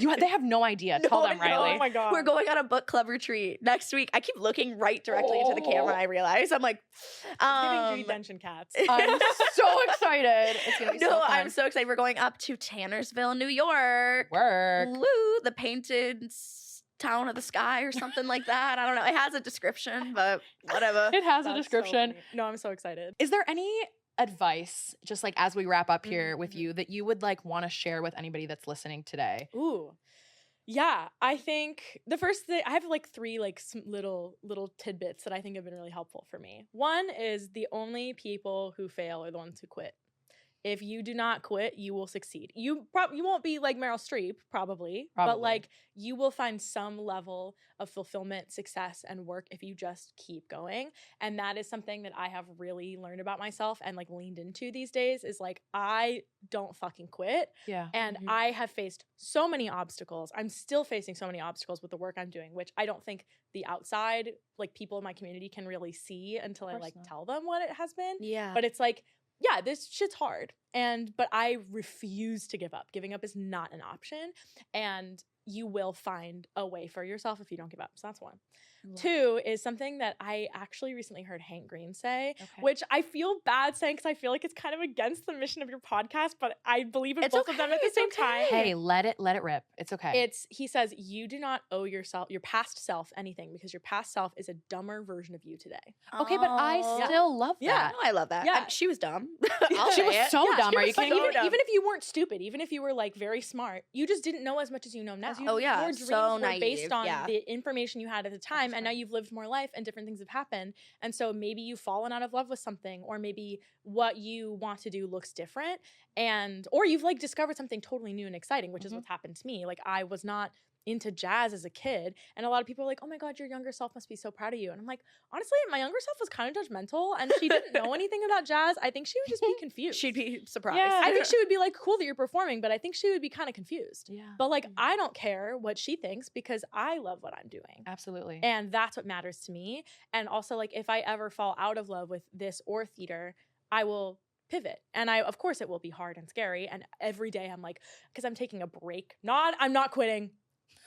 guys, they have no idea. Tell them, I know. Riley. Oh my god. We're going on a book club retreat next week. I keep looking right directly into the camera. I realize I'm like, Giving Judy Dench and cats. I'm so excited. It's gonna be so no, fun. I'm so excited. We're going up to Tannersville, New York. Work. Woo, the painted town of the sky or something like that. I don't know. It has a description, but whatever. It has a That's so description. funny. No, I'm so excited. Is there any advice, just like as we wrap up here with you, that you would like want to share with anybody that's listening today? Ooh. Yeah, I think the first thing I have like 3 like some little tidbits that I think have been really helpful for me. One is the only people who fail are the ones who quit. If you do not quit, you will succeed. You won't be like Meryl Streep, probably, but like you will find some level of fulfillment, success, and work if you just keep going. And that is something that I have really learned about myself and like leaned into these days is like I don't fucking quit. Yeah. And I have faced so many obstacles. I'm still facing so many obstacles with the work I'm doing, which I don't think the outside, like people in my community can really see until I like tell them what it has been. Yeah. But it's like, yeah, this shit's hard. But I refuse to give up. Giving up is not an option. And you will find a way for yourself if you don't give up. So that's one. 2 is something that I actually recently heard Hank Green say, which I feel bad saying because I feel like it's kind of against the mission of your podcast, but I believe in both of them at the same time. Hey, let it rip. It's okay. He says, you do not owe your past self anything because your past self is a dumber version of you today. Okay, but I still love that. Yeah. No, I love that. Yeah. She was dumb. She was so dumb. Are you kidding me? Even if you weren't stupid, even if you were like very smart, you just didn't know as much as you know now. Oh, yeah. Your dreams So were naive. based on Yeah. the information you had at the time, and now you've lived more life and different things have happened. And so maybe you've fallen out of love with something, or maybe what you want to do looks different, or you've like discovered something totally new and exciting, which is what's happened to me. Like I was not into jazz as a kid, and a lot of people are like, oh my god, your younger self must be so proud of you. And I'm like, honestly, my younger self was kind of judgmental, and she didn't know anything about jazz. I think she would just be confused. She'd be surprised. Yeah. I think she would be like, cool that you're performing, but I think she would be kind of confused. Yeah. But like, I don't care what she thinks because I love what I'm doing. Absolutely. And that's what matters to me. And also, like, if I ever fall out of love with this or theater, I will pivot. And of course, it will be hard and scary. And every day I'm like, because I'm taking a break. I'm not quitting.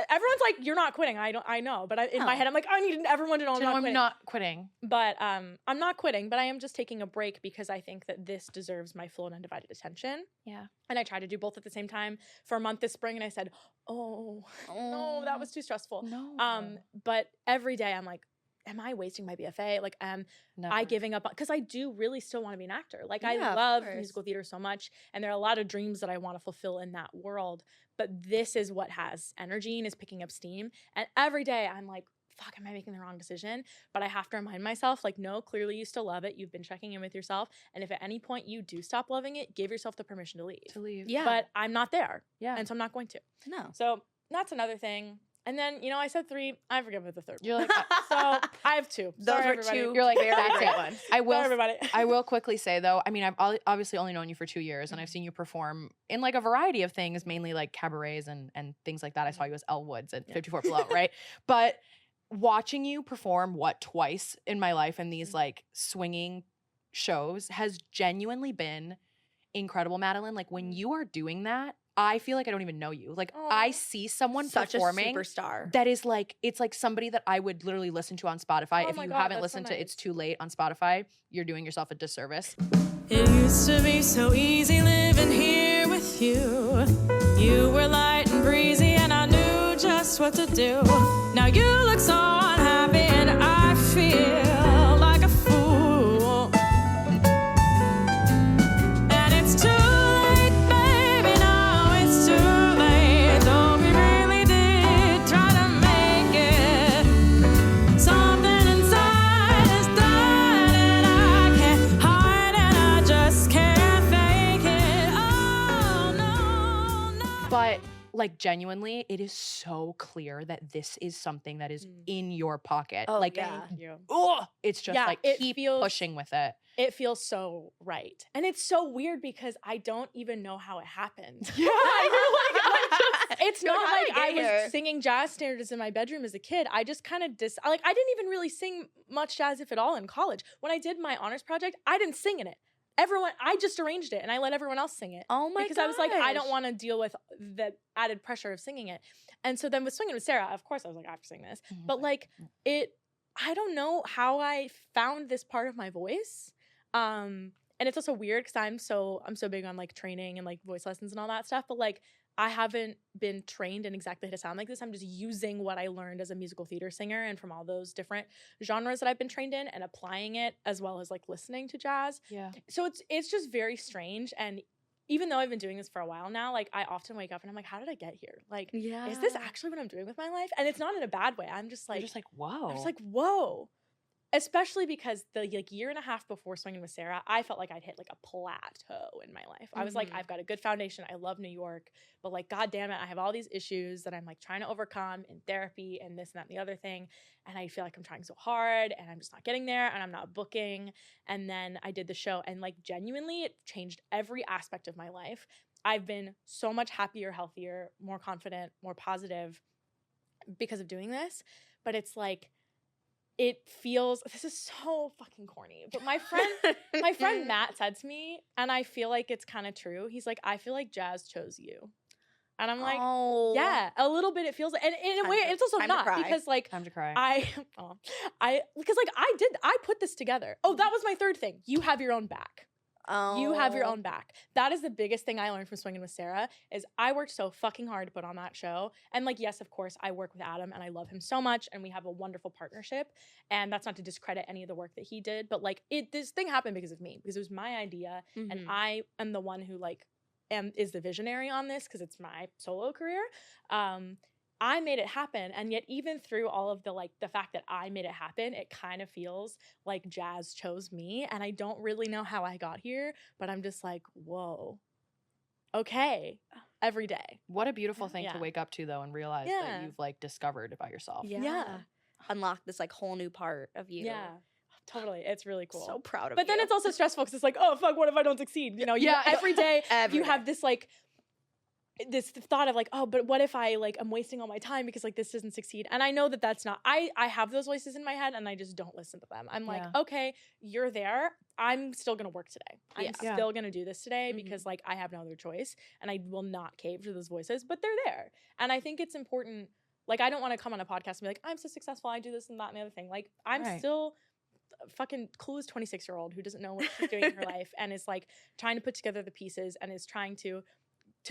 Everyone's like, you're not quitting. I know. But in my head, I'm like, I need everyone to know I'm not quitting. But I'm not quitting, but I am just taking a break because I think that this deserves my full and undivided attention. Yeah. And I tried to do both at the same time for a month this spring, and I said, no, that was too stressful. No. But every day I'm like, am I wasting my BFA? Like, am I giving up? Because I do really still want to be an actor. Like, I love musical theater so much, and there are a lot of dreams that I want to fulfill in that world. But this is what has energy and is picking up steam. And every day I'm like, fuck, am I making the wrong decision? But I have to remind myself, like, no, clearly you still love it. You've been checking in with yourself. And if at any point you do stop loving it, give yourself the permission to leave. Yeah. But I'm not there. Yeah. And so I'm not going to. No. So that's another thing. And then, I said 3. I forget what the third You're one. like, So I have 2. Those Sorry, were everybody. 2 You're like, very that's great it. ones. I will. Sorry, everybody. I will quickly say though, I mean, I've obviously only known you for 2 years, and I've seen you perform in like a variety of things, mainly like cabarets and things like that. I saw you as Elle Woods at 54 Below, right? But watching you perform twice in my life in these like swinging shows has genuinely been incredible, Madeline. Like when you are doing that, I feel like I don't even know you. Like I Aw. see someone Such performing a superstar. that is like, it's like somebody that I would literally listen to on Spotify. Oh If my you God, haven't that's so listened to nice. It's Too Late on Spotify, you're doing yourself a disservice. It used to be so easy living here with you. You were light and breezy and I knew just what to do. Now you look so unhappy and I feel like a fool. And it's too late, baby, now it's too late. Though we really did try to make it. Something inside is dying and I can't hide and I just can't fake it. Oh, no, no. But like genuinely, it is so clear that this is something that is in your pocket. Oh, like, yeah. Thank you. it's just Yeah, like it keep feels- pushing with it. It feels so right. And it's so weird because I don't even know how it happened. Yeah, It's You're not like, like "How'd I I get here?" was singing jazz standards in my bedroom as a kid. I just kind of I didn't even really sing much jazz, if at all, in college. When I did my honors project, I didn't sing in it. I just arranged it and I let everyone else sing it. Oh my Because I was like, I don't gosh. want to deal with the added pressure of singing it. And so then with Swingin' with Sara, of course I was like, I have to sing this. Mhm. But like I don't know how I found this part of my voice. And it's also weird because I'm so big on like training and like voice lessons and all that stuff. But like I haven't been trained in exactly how to sound like this. I'm just using what I learned as a musical theater singer and from all those different genres that I've been trained in and applying it as well as like listening to jazz. Yeah. So it's just very strange. And even though I've been doing this for a while now, like I often wake up and I'm like, how did I get here? Like, Yeah. is this actually what I'm doing with my life? And it's not in a bad way. I'm just You're like, just like, whoa. I was like, whoa. Especially because the like year and a half before Swingin' with Sara, I felt like I'd hit like a plateau in my life. I was like, Mhm. I've got a good foundation. I love New York, but like, God damn it, I have all these issues that I'm like trying to overcome in therapy and this and that and the other thing. And I feel like I'm trying so hard and I'm just not getting there and I'm not booking. And then I did the show and like genuinely it changed every aspect of my life. I've been so much happier, healthier, more confident, more positive because of doing this. But it's like, it feels, this is so fucking corny, but my friend Matt said to me, and I feel like it's kind of true. He's like, I feel like jazz chose you. And I'm like, Oh. yeah, a little bit it feels like, and in a way it's also time to not cry. because like Time to cry. because like I put this together. Oh, that was my third thing. You have your own back. You have your Oh. own back. That is the biggest thing I learned from Swingin' with Sara is I worked so fucking hard to put on that show. And like, yes, of course, I work with Adam and I love him so much and we have a wonderful partnership. And that's not to discredit any of the work that he did, but like this thing happened because of me, because it was my idea and Mhm. I am the one who like is the visionary on this because it's my solo career. I made it happen. And yet even through all of the fact that I made it happen, it kind of feels like jazz chose me. And I don't really know how I got here, but I'm just like, whoa, okay, every day. What a beautiful thing Yeah. to wake up to though and realize Yeah. that you've like discovered about yourself. Yeah. Unlock this like whole new part of you. Yeah, totally. It's really cool. So proud of But then you. it's also stressful because it's like, oh, fuck, what if I don't succeed? You know, Yeah. every day Every you day. have this like, this thought of like, oh, but what if I like I'm wasting all my time because like this doesn't succeed? And I know that that's not. I have those voices in my head and I just don't listen to them. I'm like, Yeah. okay, you're there. I'm still gonna work today. I'm Yeah. Yeah. still gonna do this today Mhm. because like I have no other choice and I will not cave to those voices. But they're there, and I think it's important. Like I don't want to come on a podcast and be like, I'm so successful. I do this and that and the other thing. Like I'm Right. still a fucking clueless 26-year-old who doesn't know what she's doing in her life and is like trying to put together the pieces and is trying to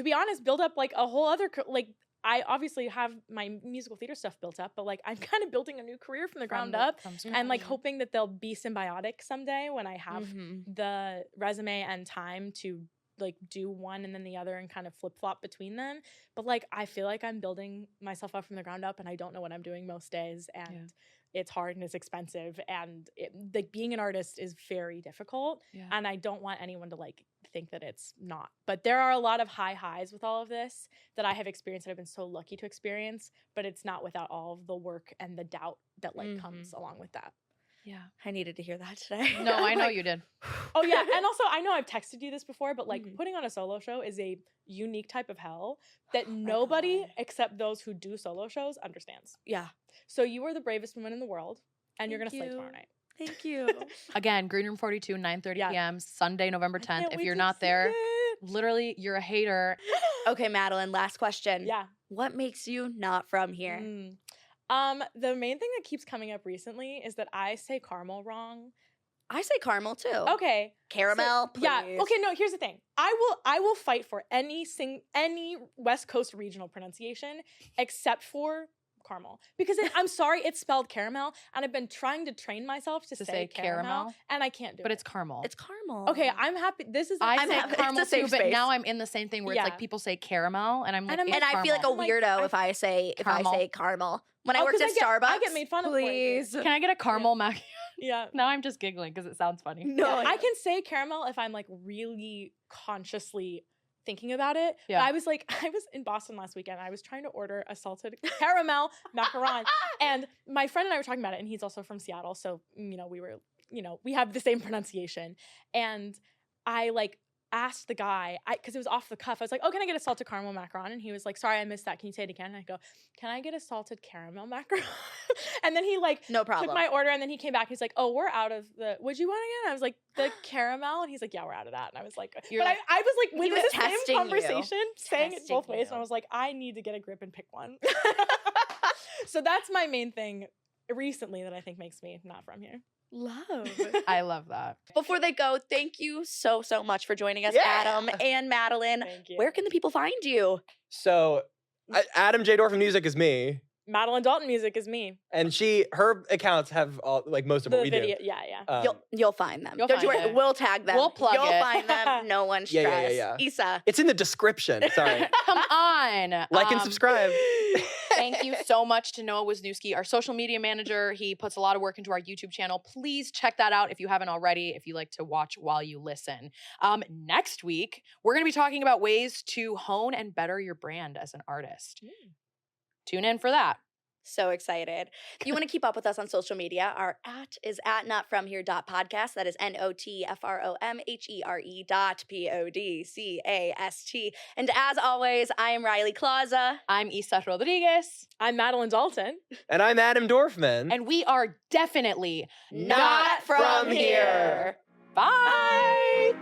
be honest, build up like a whole other like I obviously have my musical theater stuff built up, but like I'm kind of building a new career from the ground up and like hoping that they'll be symbiotic someday when I have Mhm. the resume and time to like do one and then the other and kind of flip-flop between them. But like I feel like I'm building myself up from the ground up and I don't know what I'm doing most days and it's hard and it's expensive and like being an artist is very difficult. Yeah. And I don't want anyone to like think that it's not. But there are a lot of high highs with all of this that I have experienced that I've been so lucky to experience, but it's not without all of the work and the doubt that like comes along with that. Yeah. I needed to hear that today. No, I know Like, you did. Oh yeah, and also I know I've texted you this before, but like Mhm. putting on a solo show is a unique type of hell that nobody except those who do solo shows understands. Yeah. So you are the bravest woman in the world, and you're Thank gonna slay you. tomorrow night. Thank you. Again, Green Room 42, 9:30 Yeah. p.m. Sunday, November I 10th. can't If wait you're to not see there, it. Literally, you're a hater. Okay, Madeline, last question. Yeah. What makes you not from here? The main thing that keeps coming up recently is that I say caramel wrong. I say caramel too. Okay. Caramel, please. Yeah. Okay. No. Here's the thing. I will fight for any West Coast regional pronunciation except for caramel, because I'm sorry, it's spelled caramel, and I've been trying to train myself to say caramel, and I can't do it. But it's caramel. It's caramel. Okay. I'm happy. This is. I I'm say happy- it's caramel a safe too, but space. now I'm in the same thing where it's Yeah. like people say caramel, and I'm like, And I'm it's And I feel like a caramel. Like, weirdo I- if I say Caramel. caramel. When I Oh, worked 'cause at Starbucks, I get made fun of for it. please. Can I get a caramel mac? Yeah. Now I'm just giggling because it sounds funny. No, Yeah, I can say caramel if I'm like really consciously thinking about it. Yeah. But I was in Boston last weekend. I was trying to order a salted caramel macaron, and my friend and I were talking about it, and he's also from Seattle, so we have the same pronunciation. And I like asked the guy, because it was off the cuff. I was like, "Oh, can I get a salted caramel macaron?" And he was like, "Sorry, I missed that. Can you say it again?" And I go, "Can I get a salted caramel macaron?" And then he like No problem. took my order, and then he came back. He's like, "Oh, we're out of the. What'd you want again?" I was like, "The caramel," and he's like, "Yeah, we're out of that." And I was like, You're but like- I was like, He with was the testing same you. conversation, saying it both Testing ways, and you. I was like, I need to get a grip and pick one. So that's my main thing recently that I think makes me not from here. Love. I love that. Before they go, thank you so much for joining us, Yeah. Adam and Madeline. Thank you. Where can the people find you? So, Adam J. Dorfman Music is me, Madeline Dalton music is me. and her accounts have all like most of The what we video, do. yeah. You'll find them. You'll Don't you find worry. it. We'll tag them. We'll plug You'll it. find them. No one stress. Yeah. Isa. It's in the description. Sorry. Come on. Like and subscribe. Thank you so much to Noah Wisniewski, our social media manager. He puts a lot of work into our YouTube channel. Please check that out if you haven't already, if you like to watch while you listen. Next week, we're going to be talking about ways to hone and better your brand as an artist. Tune in for that. So excited. If you want to keep up with us on social media, our @ is @notfromhere.podcast. That is NOTFROMHERE.PODCAST. And as always, I am Riley Klauza. I'm Isa Rodriguez, I'm Madeline Dalton. And I'm Adam Dorfman. and we are definitely Not from here. Bye.